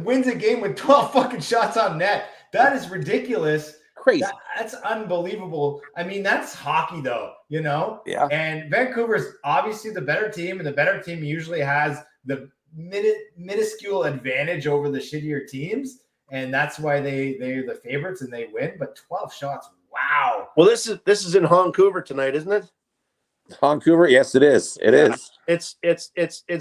wins a game with 12 fucking shots on net? That is ridiculous. Crazy. That's unbelievable. I mean, that's hockey though, you know? Yeah. And Vancouver's obviously the better team, and the better team usually has the minuscule advantage over the shittier teams, and that's why they're the favorites and they win. But 12 shots, wow. Well, this is in Vancouver tonight, isn't it? Vancouver, yes, it is. It is. It's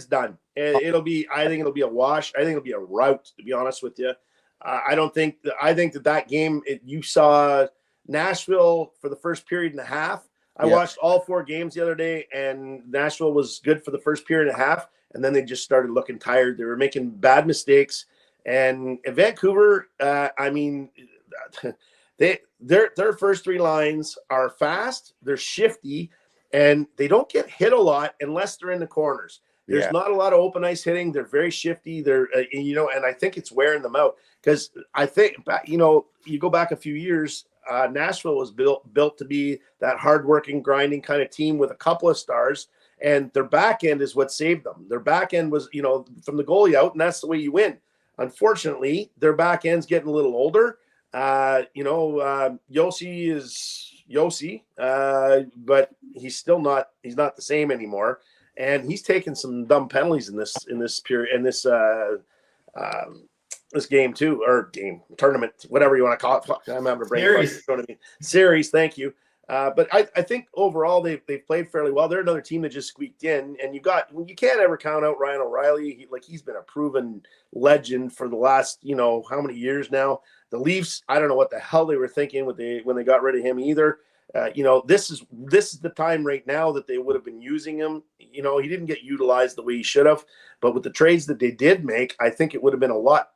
done. I think it'll be a wash. I think it'll be a rout, to be honest with you. I think that game, you saw Nashville for the first period and a half. I watched all 4 games the other day, and Nashville was good for the first period and a half, and then they just started looking tired. They were making bad mistakes. And in Vancouver, I mean, their first 3 lines are fast, they're shifty, and they don't get hit a lot unless they're in the corners. There's not a lot of open ice hitting. They're very shifty. They're, you know, and I think it's wearing them out, because I think, you know, you go back a few years, Nashville was built to be that hardworking, grinding kind of team with a couple of stars, and their back end is what saved them. Their back end was, you know, from the goalie out, and that's the way you win. Unfortunately, their back end's getting a little older. You know, Yossi is Yossi, but he's not the same anymore. And he's taken some dumb penalties in this period, in this game too, or tournament, whatever you want to call it. I'm having a brain fart, you know what I mean? Series, thank you. But I think overall they've played fairly well. They're another team that just squeaked in, and you can't ever count out Ryan O'Reilly. He's been a proven legend for the last, you know, how many years now. The Leafs, I don't know what the hell they were thinking when they got rid of him either. You know, this is the time right now that they would have been using him. You know, he didn't get utilized the way he should have, but with the trades that they did make, I think it would have been a lot,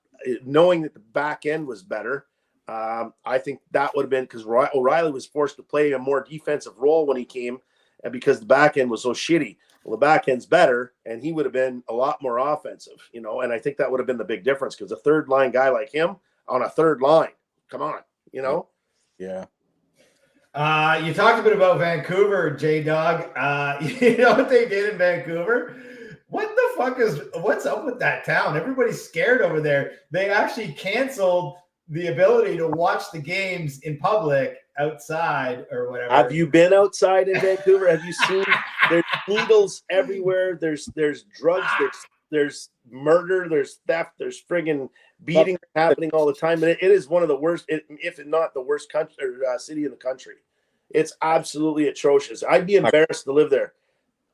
knowing that the back end was better. I think that would have been, because O'Reilly was forced to play a more defensive role when he came, and because the back end was so shitty. Well, the back end's better, and he would have been a lot more offensive, you know, and I think that would have been the big difference, because a third line guy like him on a third line, come on, you know? Yeah. You talked a bit about Vancouver, J-Dog. You know what they did in Vancouver? What's up with that town? Everybody's scared over there. They actually canceled the ability to watch the games in public outside or whatever. Have you been outside in Vancouver? Have you seen there's needles everywhere? There's drugs, there's murder, there's theft, there's friggin' beating happening all the time. And it is one of the worst, if not the worst country or city in the country. It's absolutely atrocious. I'd be embarrassed to live there.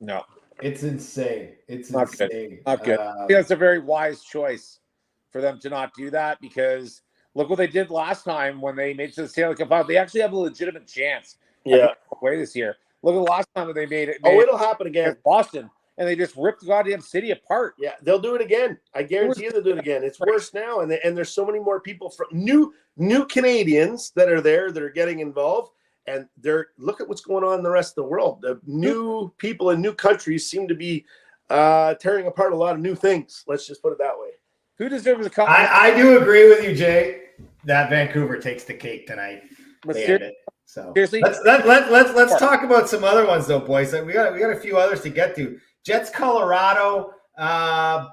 No, it's insane. It's not insane. Good. Not good. I think that's a very wise choice for them to not do that, because look what they did last time when they made it to the Stanley Cup final. They actually have a legitimate chance. Yeah. Way this year. Look at the last time that they made it. It'll happen again. Boston. and they just ripped the goddamn city apart. Yeah, they'll do it again. I guarantee you they'll do it again. It's worse now, and there's so many more people from new Canadians that are there that are getting involved, and look at what's going on in the rest of the world. The new people in new countries seem to be tearing apart a lot of new things. Let's just put it that way. Who deserves the cup? I do agree with you, Jay, that Vancouver takes the cake tonight. They end it. So seriously, let's talk about some other ones though, boys. We got a few others to get to. Jets, Colorado. I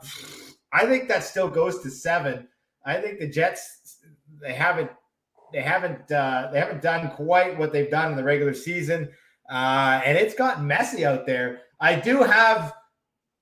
think that still goes to 7. I think the Jets they haven't done quite what they've done in the regular season, and it's gotten messy out there. I do have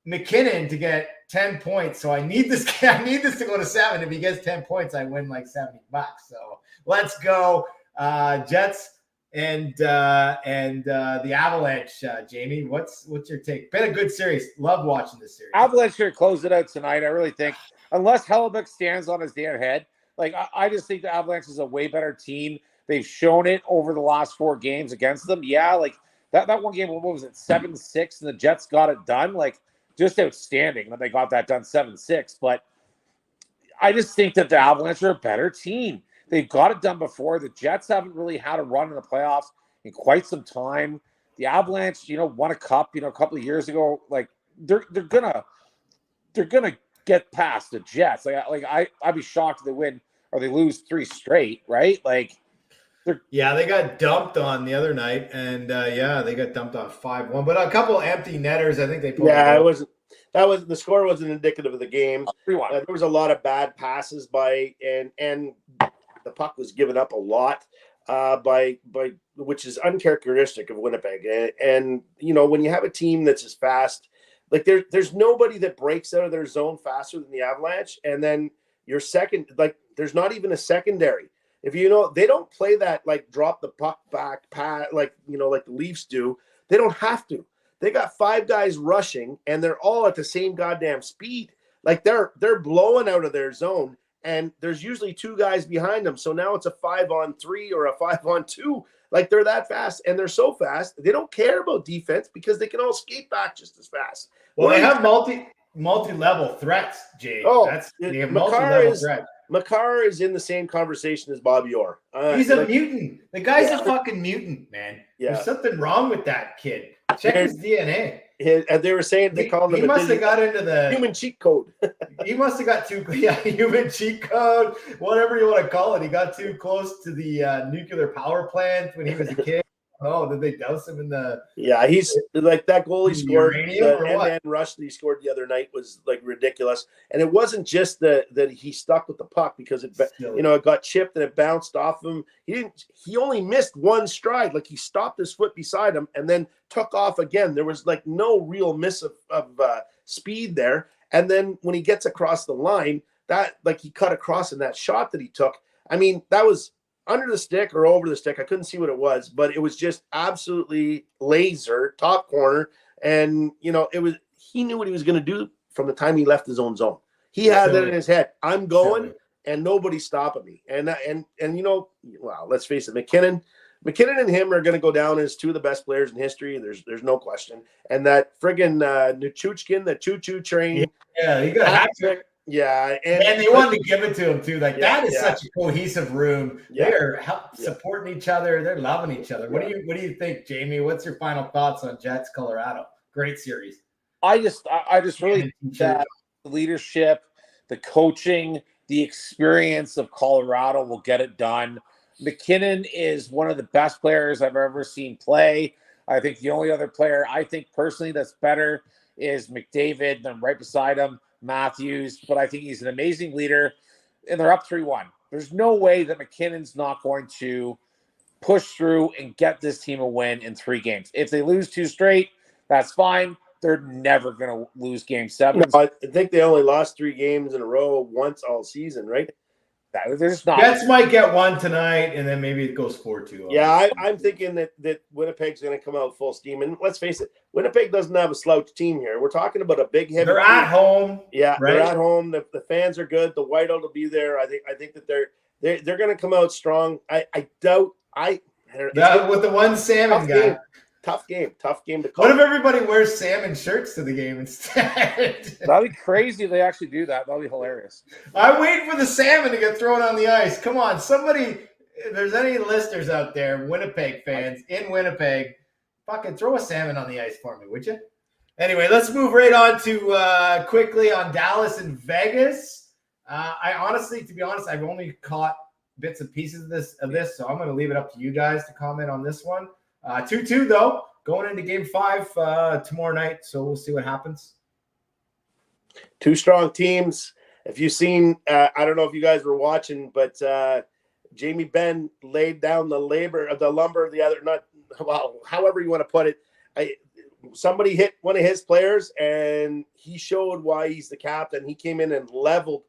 McKinnon to get 10 points, so I need this to go to 7. If he gets 10 points, I win like $70. So let's go, Jets and the Avalanche. Jamie, what's your take? Been a good series. Love watching this series. Avalanche should close it out tonight. I really think, unless Hellebuck stands on his damn head, like I just think the Avalanche is a way better team. They've shown it over the last 4 games against them. Yeah, like that one game, what was it, 7-6, and the Jets got it done. Like, just outstanding that they got that done 7-6. But I just think that the Avalanche are a better team. They've got it done before. The Jets haven't really had a run in the playoffs in quite some time. The Avalanche, won a cup, a couple of years ago. Like they're gonna get past the Jets. I'd be shocked if they win or they lose 3 straight, right? Like they got dumped on the other night, and they got dumped on 5-1. But a couple empty netters, I think they pulled. Yeah, the score wasn't indicative of the game. There was a lot of bad passes by and the puck was given up a lot by which is uncharacteristic of Winnipeg. And when you have a team that's as fast, like there's nobody that breaks out of their zone faster than the Avalanche. And then your second, like there's not even a secondary. If they don't play that like drop the puck back like the Leafs do. They don't have to. They got 5 guys rushing and they're all at the same goddamn speed. Like they're blowing out of their zone and there's usually 2 guys behind them. So now it's a 5-on-3 or a 5-on-2. Like they're that fast and they're so fast. They don't care about defense because they can all skate back just as fast. Well, they have multi-level threats, Jay. They have multi-level threats. Makar is in the same conversation as Bobby Orr. He's a mutant. The guy's a fucking mutant, man. Yeah. There's something wrong with that kid. Check his DNA. They were saying they call him. He must have got into the human cheat code. He must have got human cheat code, whatever you want to call it. He got too close to the nuclear power plant when he was a kid. Oh, did they douse him in the? Yeah, he's like that goal he scored. The end rush that he scored the other night was like ridiculous, and it wasn't just that he stuck with the puck because it got chipped and it bounced off him. He only missed 1 stride. Like he stopped his foot beside him and then took off again. There was like no real miss of speed there. And then when he gets across the line, that like he cut across in that shot that he took. I mean, that was under the stick or over the stick. I couldn't see what it was, but it was just absolutely laser top corner. And, he knew what he was going to do from the time he left his own zone. He had that in his head. I'm going and nobody's stopping me. And let's face it, McKinnon and him are going to go down as 2 of the best players in history. There's no question. And that friggin' Nichushkin, the choo-choo train. Yeah, he got a hat trick. Yeah, and they wanted to give it to him too. Like that is such a cohesive room. Yeah. They're supporting each other. They're loving each other. What do you think, Jamie? What's your final thoughts on Jets Colorado? Great series. I just really think that the leadership, the coaching, the experience of Colorado will get it done. McKinnon is one of the best players I've ever seen play. I think the only other player I think personally that's better is McDavid, and then right beside him, Matthews, but I think he's an amazing leader, and they're up 3-1. There's no way that McKinnon's not going to push through and get this team a win in 3 games. If they lose 2 straight, that's fine. They're never going to lose game 7. No, I think they only lost 3 games in a row once all season, right? There's not. Jets might get 1 tonight, and then maybe it goes 4-2. Yeah, I'm thinking that Winnipeg's going to come out full steam. And let's face it, Winnipeg doesn't have a slouch team here. We're talking about a big heavy. They're at home. Yeah, right? They're at home. The fans are good. The whiteout will be there. I think that they're going to come out strong. I doubt. With the one salmon guy. tough game to call. What if everybody wears salmon shirts to the game instead? That'd be crazy if they actually do that. That'd be hilarious. I'm waiting for the salmon to get thrown on the ice. Come on, somebody, if there's any listeners out there, Winnipeg fans in Winnipeg, fucking throw a salmon on the ice for me, would you? Anyway, let's move right on to quickly on Dallas and Vegas. I honestly, to be honest, I've only caught bits and pieces of this, so I'm going to leave it up to you guys to comment on this one. 2-2 though, going into Game 5 tomorrow night, so we'll see what happens. Two strong teams. If you've seen, I don't know if you guys were watching, but Jamie Benn laid down the lumber of the other, however you want to put it. Somebody hit one of his players, and he showed why he's the captain. He came in and leveled.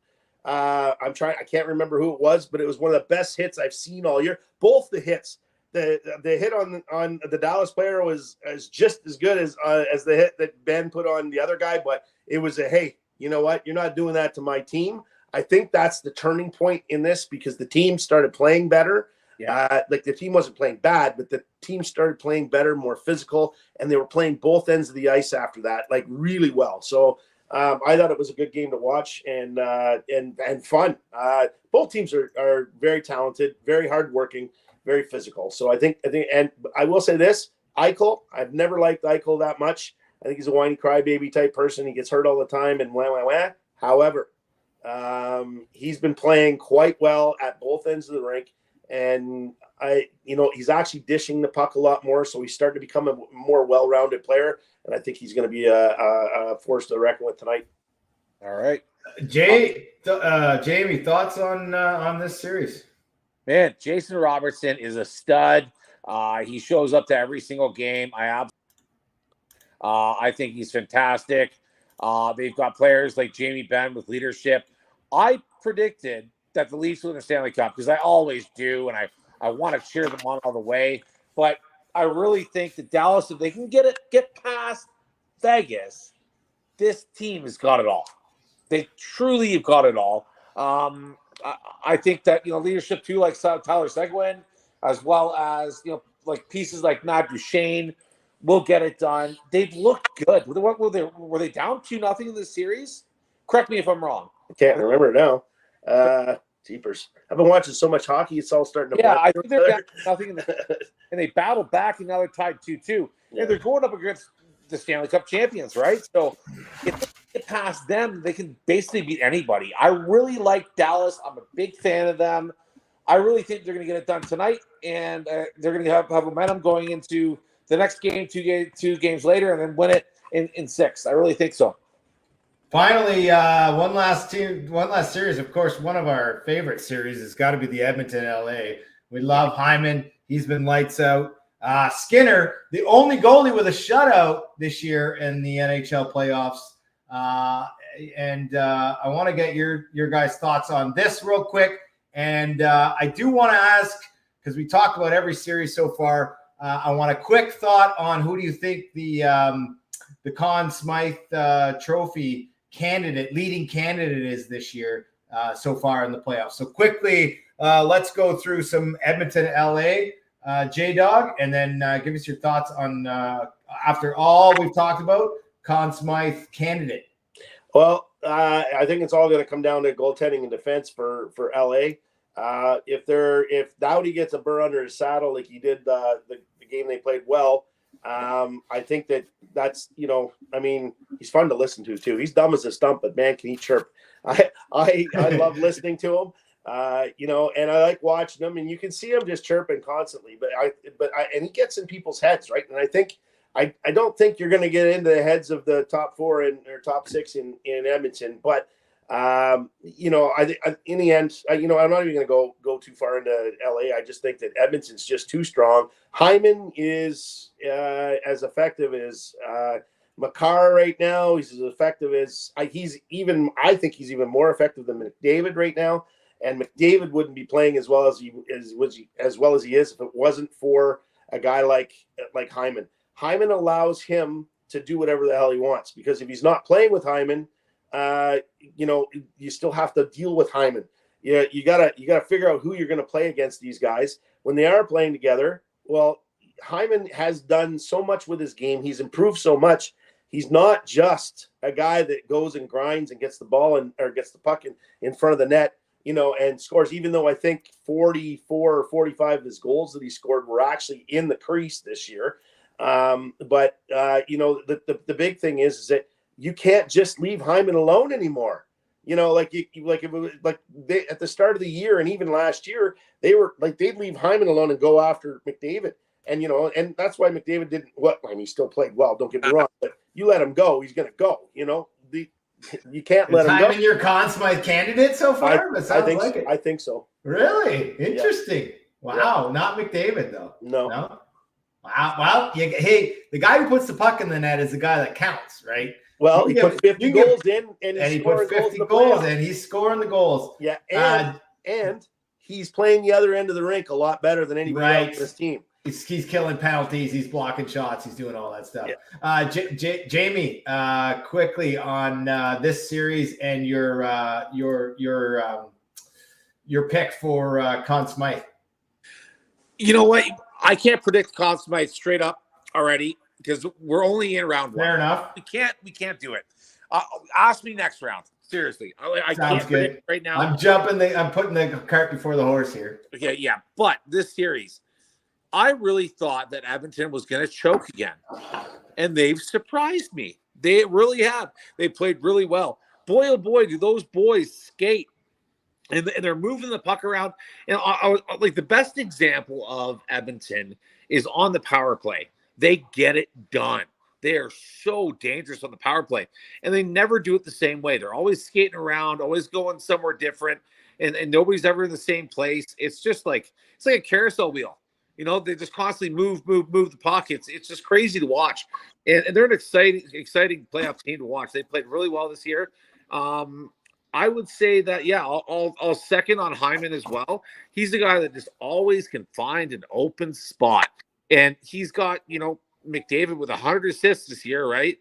I can't remember who it was, but it was one of the best hits I've seen all year. Both the hits. The hit on the Dallas player was just as good as the hit that Ben put on the other guy, but it was hey, you know what? You're not doing that to my team. I think that's the turning point in this because the team started playing better. Yeah. Like the team wasn't playing bad, but the team started playing better, more physical, and they were playing both ends of the ice after that, like really well. So I thought it was a good game to watch and fun. Both teams are very talented, very hardworking, very physical. So I think, and I will say this, Eichel, I've never liked Eichel that much. I think he's a whiny crybaby type person. He gets hurt all the time and wah. However, he's been playing quite well at both ends of the rink. And he's actually dishing the puck a lot more. So he's starting to become a more well-rounded player. And I think he's going to be a force to reckon with tonight. All right. Jamie, thoughts on this series? Man, Jason Robertson is a stud. He shows up to every single game. I think he's fantastic. They've got players like Jamie Benn with leadership. I predicted that the Leafs win the Stanley Cup because I always do, and I want to cheer them on all the way. But I really think that Dallas, if they can get past Vegas, this team has got it all. They truly have got it all. I think that leadership too, like Tyler Seguin, as well as like pieces like Matt Duchene, will get it done. They've looked good. Were they down 2-0 in this series? Correct me if I'm wrong. I can't remember now. Jeepers. I've been watching so much hockey, it's all starting to I think they're down 2-0 and they battled back, and now they're tied 2-2. Yeah. And they're going up against the Stanley Cup champions, right? So if they get past them, they can basically beat anybody. I really like Dallas. I'm a big fan of them. I really think they're going to get it done tonight, and they're going to have momentum going into the next game, two games later, and then win it in 6. I really think so. Finally, one last series. Of course, one of our favorite series has got to be the Edmonton LA. We love Hyman. He's been lights out. Skinner, the only goalie with a shutout this year in the NHL playoffs. And I want to get your guys' thoughts on this real quick. And I do want to ask, because we talked about every series so far, I want a quick thought on who do you think the Conn Smythe Trophy leading candidate is this year so far in the playoffs. So quickly, let's go through some Edmonton, LA, J-Dog, and then give us your thoughts on, after all we've talked about, Conn Smythe candidate. Well, I think it's all going to come down to goaltending and defense for LA. If Doughty gets a burr under his saddle like he did the game they played well, I think that's he's fun to listen to too. He's dumb as a stump, but man, can he chirp. I love listening to him. And I like watching him, and you can see him just chirping constantly. And he gets in people's heads, right? And I think I don't think you're going to get into the heads of the top 4 or top 6 in Edmonton, but I in the end, I'm not even going to go too far into LA. I just think that Edmonton's just too strong. Hyman is as effective as Makar right now. He's as effective as I think he's even more effective than McDavid right now. And McDavid wouldn't be playing as well as he is if it wasn't for a guy like Hyman. Hyman allows him to do whatever the hell he wants, because if he's not playing with Hyman, you still have to deal with Hyman. You gotta figure out who you're going to play against these guys when they are playing together. Well, Hyman has done so much with his game. He's improved so much. He's not just a guy that goes and grinds and gets the ball or gets the puck in front of the net, and scores, even though I think 44 or 45 of his goals that he scored were actually in the crease this year. But the big thing is that you can't just leave Hyman alone anymore. At the start of the year and even last year, they were like, they'd leave Hyman alone and go after McDavid. And, and that's why McDavid didn't, he still played well, don't get me wrong, but you let him go, he's going to go, you can't let him go. Is Hyman your Conn Smythe candidate so far? I think so. Really? Interesting. Yeah. Wow. Yeah. Not McDavid, though. No. Wow. Well, the guy who puts the puck in the net is the guy that counts, right? Well, he put 50 goals in, and he put 50 goals in. He's scoring the goals. Yeah, and he's playing the other end of the rink a lot better than anybody else on this team. He's killing penalties. He's blocking shots. He's doing all that stuff. Yeah. Jamie, quickly on this series and your pick for Conn Smythe. You know what? I can't predict Conn Smythe straight up already because we're only in round one. Fair enough. We can't do it. Ask me next round. Seriously, I can't predict right now. I'm putting the cart before the horse here. Okay, yeah. But this series, I really thought that Edmonton was going to choke again, and they've surprised me. They really have. They played really well. Boy, oh boy, do those boys skate. And they're moving the puck around. And I was like, the best example of Edmonton is on the power play. They get it done. They are so dangerous on the power play. And they never do it the same way. They're always skating around, always going somewhere different. And nobody's ever in the same place. It's just like, it's like a carousel wheel. They just constantly move the puck. It's just crazy to watch. And they're an exciting playoff team to watch. They played really well this year. I would say that, yeah, I'll second on Hyman as well. He's the guy that just always can find an open spot. And he's got, McDavid with 100 assists this year, right?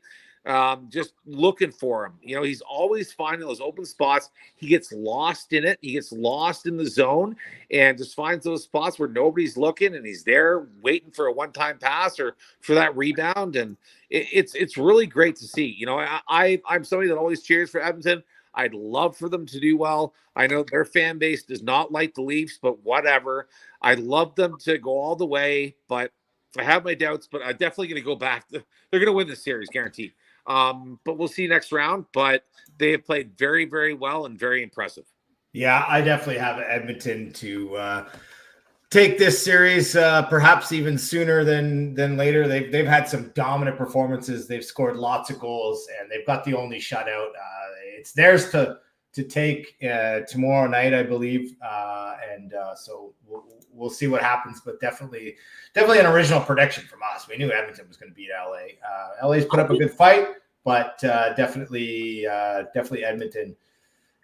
Just looking for him. He's always finding those open spots. He gets lost in it. He gets lost in the zone and just finds those spots where nobody's looking, and he's there waiting for a one-time pass or for that rebound. And it's really great to see. I'm somebody that always cheers for Edmonton. I'd love for them to do well. I know their fan base does not like the Leafs, but whatever. I'd love them to go all the way, but I have my doubts, but I'm definitely going to go back. They're going to win this series, guaranteed. But we'll see next round. But they have played very, very well and very impressive. Yeah, I definitely have Edmonton to take this series, perhaps even sooner than later. They've had some dominant performances. They've scored lots of goals, and they've got the only shutout. It's theirs to take tomorrow night, I believe, and so we'll see what happens. But definitely an original prediction from us. We knew Edmonton was going to beat LA. LA's put up a good fight, but definitely Edmonton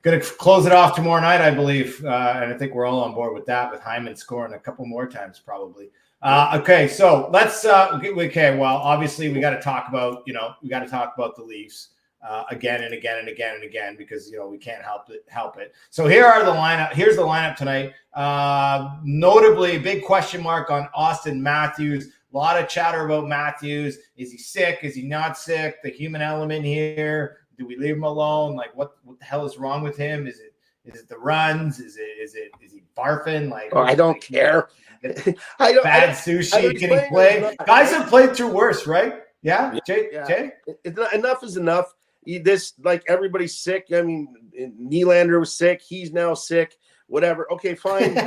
going to close it off tomorrow night, I believe, and I think we're all on board with that. With Hyman scoring a couple more times, probably. Okay, so let's. Okay, well, obviously we got to talk about the Leafs. Again and again and again and again, because we can't help it. So here's the lineup tonight. Notably, big question mark on Auston Matthews. A lot of chatter about Matthews. Is he sick? Is he not sick? The human element here. Do we leave him alone? Like, what the hell is wrong with him? Is it the runs? Is he barfing? Like, I don't care. Bad sushi. Can he play? Guys have played through worse, right? Yeah. Jay? Enough is enough. Everybody's sick. I mean, Nylander was sick. He's now sick. Whatever. Okay, fine.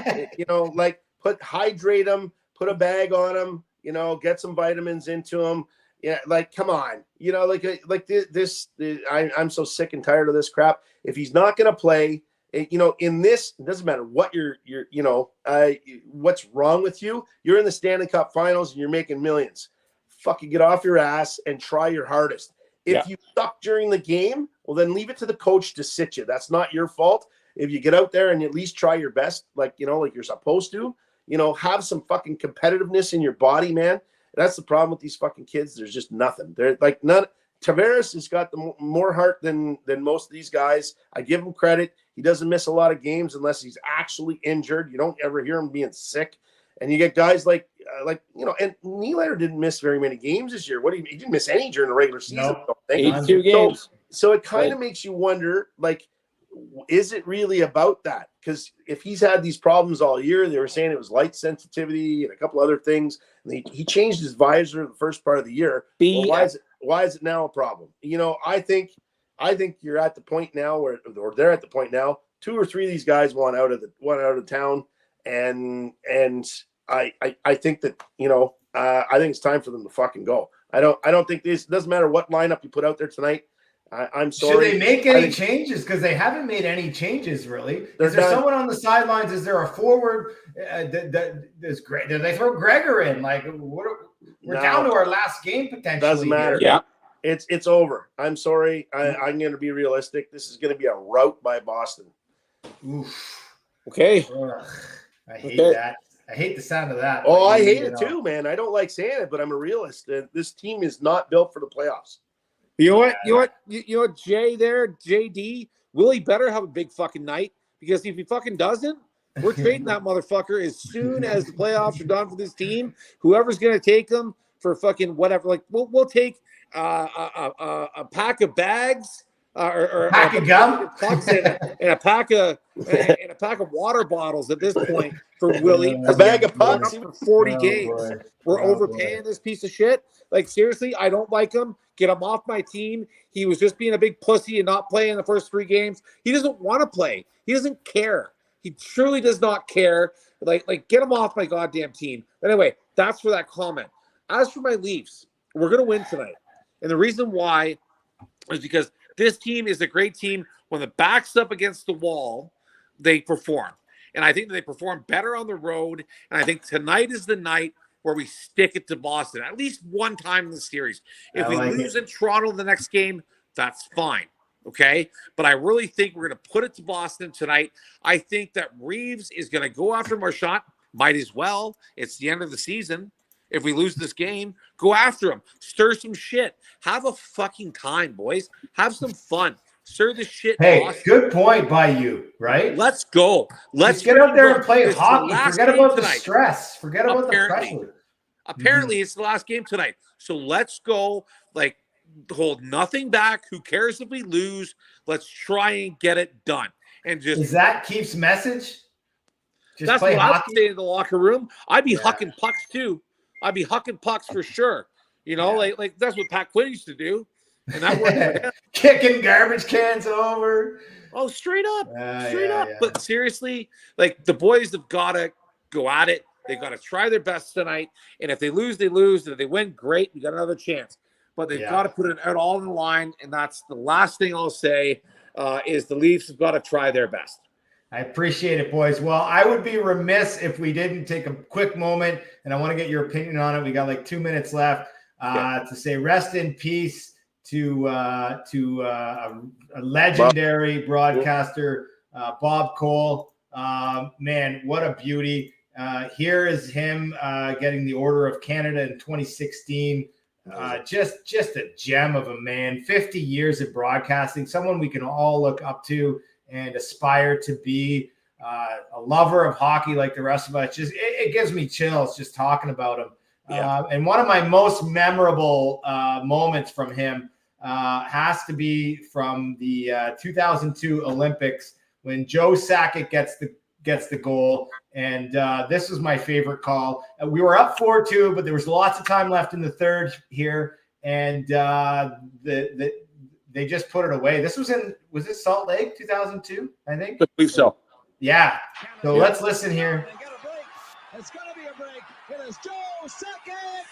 Hydrate him. Put a bag on him. Get some vitamins into him. Yeah, come on. This. I'm so sick and tired of this crap. If he's not going to play, in this, it doesn't matter what what's wrong with you. You're in the Stanley Cup Finals and you're making millions. Fucking get off your ass and try your hardest. If you suck during the game, well, then leave it to the coach to sit you. That's not your fault. If you get out there and at least try your best, like you're supposed to, have some fucking competitiveness in your body, man. That's the problem with these fucking kids. There's just nothing. They're like none. Tavares has got the more heart than most of these guys. I give him credit. He doesn't miss a lot of games unless he's actually injured. You don't ever hear him being sick. And you get guys like and Nylander didn't miss very many games this year. He didn't miss any during the regular season. Nope. I don't think. 82 games. So it kind of makes you wonder, like, is it really about that? Because if he's had these problems all year, they were saying it was light sensitivity and a couple other things. And he changed his visor the first part of the year. Well, why is it now a problem? I think you're at the point now or they're at the point now. 2 or 3 of these guys want out of town, and I think that I think it's time for them to fucking go. I don't think this doesn't matter what lineup you put out there tonight. I'm sorry. Should they make any changes? Because they haven't made any changes, really. Is there someone on the sidelines? Is there a forward? Did they throw Gregor in? Like, we're down to our last game potentially. Doesn't matter. Yeah. It's over. I'm sorry. I'm going to be realistic. This is going to be a rout by Boston. Oof. Okay. Ugh, I hate that. I hate the sound of that. Oh, I hate it too, man. I don't like saying it, but I'm a realist. This team is not built for the playoffs. You know what, Jay there, JD, Willie better have a big fucking night, because if he fucking doesn't, we're trading that motherfucker as soon as the playoffs are done for this team. Whoever's going to take them for fucking whatever, like we'll take a pack of bags or a pack of gum and a pack of water bottles at this point for Willie. A bag of pucks for 40 games. Boy. We're overpaying this piece of shit. Like, seriously, I don't like him. Get him off my team. He was just being a big pussy and not playing the first 3 games. He doesn't want to play. He doesn't care. He truly does not care. Like get him off my goddamn team. Anyway, that's for that comment. As for my Leafs, we're going to win tonight. And the reason why is because this team is a great team. When the back's up against the wall, they perform. And I think that they perform better on the road. And I think tonight is the night where we stick it to Boston at least one time in the series. If we lose in Toronto the next game, that's fine. Okay. But I really think we're going to put it to Boston tonight. I think that Reeves is going to go after Marchand. Might as well. It's the end of the season. If we lose this game, go after him. Stir some shit. Have a fucking time, boys. Have some fun. Stir the shit. Hey, Boston. Good point by you, right? Let's go. Let's get out there and play hockey. Forget about the tonight. stress. Forget about the pressure. Apparently, it's the last game tonight. So let's go. Like, hold nothing back. Who cares if we lose? Let's try and get it done. And just is that Keith's message? Just that's play what I would hockey? say in the locker room. I'd be hucking pucks too. I'd be hucking pucks for sure. Like that's what Pat Quinn used to do. And that worked for him. Kicking garbage cans over. Oh, straight up. Yeah. But seriously, like, the boys have got to go at it. They've got to try their best tonight. And if they lose, they lose. And if they win, great. We got another chance. But they've got to put it out all in the line. And that's the last thing I'll say is the Leafs have got to try their best. I appreciate it, boys. Well, I would be remiss if we didn't take a quick moment, and I want to get your opinion on it. We got like 2 minutes left to say rest in peace to a legendary broadcaster, Bob Cole. Man, what a beauty. Here is him getting the Order of Canada in 2016. Just a gem of a man. 50 years of broadcasting, someone we can all look up to and aspire to be. A lover of hockey like the rest of us. Just it gives me chills just talking about him. And one of my most memorable moments from him has to be from the 2002 Olympics when Joe Sakic gets the goal. And this was my favorite call. We were up 4-2, but there was lots of time left in the third here. And they just put it away. Was this Salt Lake 2002, I think? I believe so. Yeah. So let's listen here. It's going to be a break. It is Joe Sakic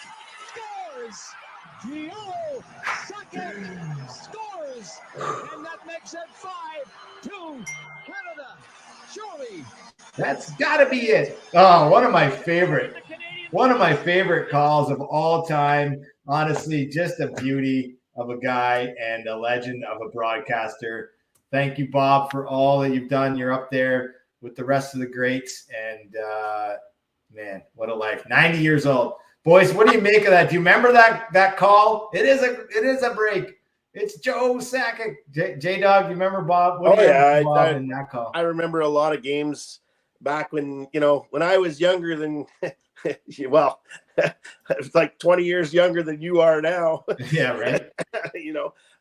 scores. Joe Sakic scores. And that makes it 5-2 Canada. Surely. That's got to be it. Oh, one of my favorite calls of all time. Honestly, just a beauty of a guy and a legend of a broadcaster. Thank you, Bob, for all that you've done. You're up there with the rest of the greats. And, man, what a life. 90 years old. Boys, what do you make of that? Do you remember that call? It is a break. It's Joe Sakic. J-Dog, you remember Bob? What do you remember, Bob, in that call? I remember a lot of games back when, when I was younger than, well, like 20 years younger than you are now. Yeah, right.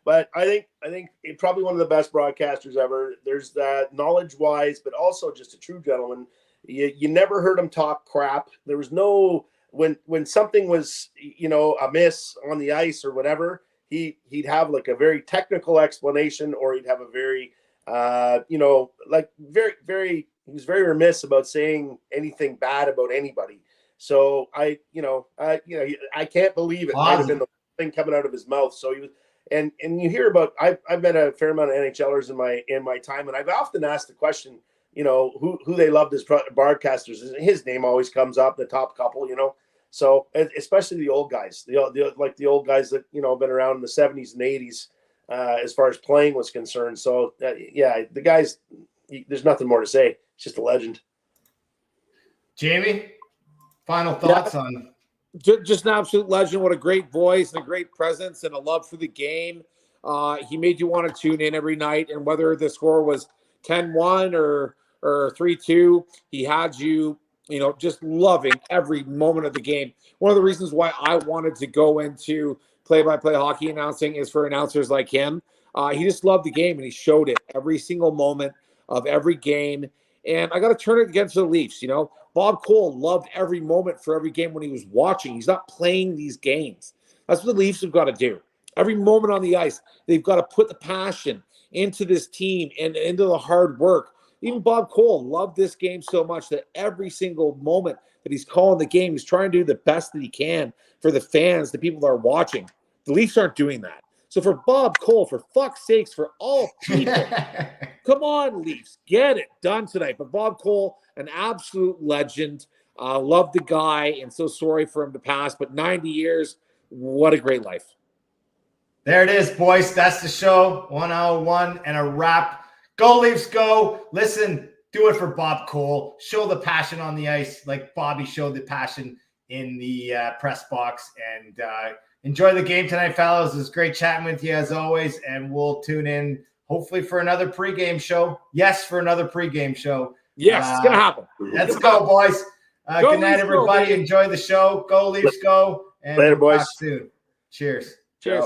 But I think probably one of the best broadcasters ever. There's that knowledge-wise, but also just a true gentleman. You never heard him talk crap. There was no when something was a miss on the ice or whatever, he'd have like a very technical explanation, or he'd have a very very, very, he was very remiss about saying anything bad about anybody. So I can't believe it might have been the thing coming out of his mouth. So he was, and you hear about, I've met a fair amount of NHLers in my time, and I've often asked the question, who they loved as broadcasters. His name always comes up, the top couple, So especially the old guys, the old guys that have been around in the 70s and 80s, as far as playing was concerned. So the guys, there's nothing more to say. It's just a legend. Jamie, final thoughts on? Just an absolute legend. What a great voice and a great presence and a love for the game. He made you want to tune in every night, and whether the score was 10-1 or 3-2, he had you, just loving every moment of the game. One of the reasons why I wanted to go into play-by-play hockey announcing is for announcers like him. He just loved the game, and he showed it every single moment of every game. And I got to turn it against the Leafs. Bob Cole loved every moment for every game when he was watching. He's not playing these games. That's what the Leafs have got to do. Every moment on the ice, they've got to put the passion into this team and into the hard work. Even Bob Cole loved this game so much that every single moment that he's calling the game, he's trying to do the best that he can for the fans, the people that are watching. The Leafs aren't doing that. So for Bob Cole, for fuck's sakes, for all people, come on, Leafs, get it done tonight. But Bob Cole, an absolute legend. Love the guy, and so sorry for him to pass. But 90 years, what a great life. There it is, boys. That's the show. 101 and a wrap. Go Leafs, go. Listen, do it for Bob Cole. Show the passion on the ice like Bobby showed the passion in the press box. And enjoy the game tonight, fellas. It was great chatting with you as always. And we'll tune in hopefully for another pregame show. Yes, for another pregame show. Yes, it's going to happen. Let's go, boys. Good night, everybody. Enjoy the show. Go Leafs, go. And later, boys. Talk soon. Cheers. Cheers.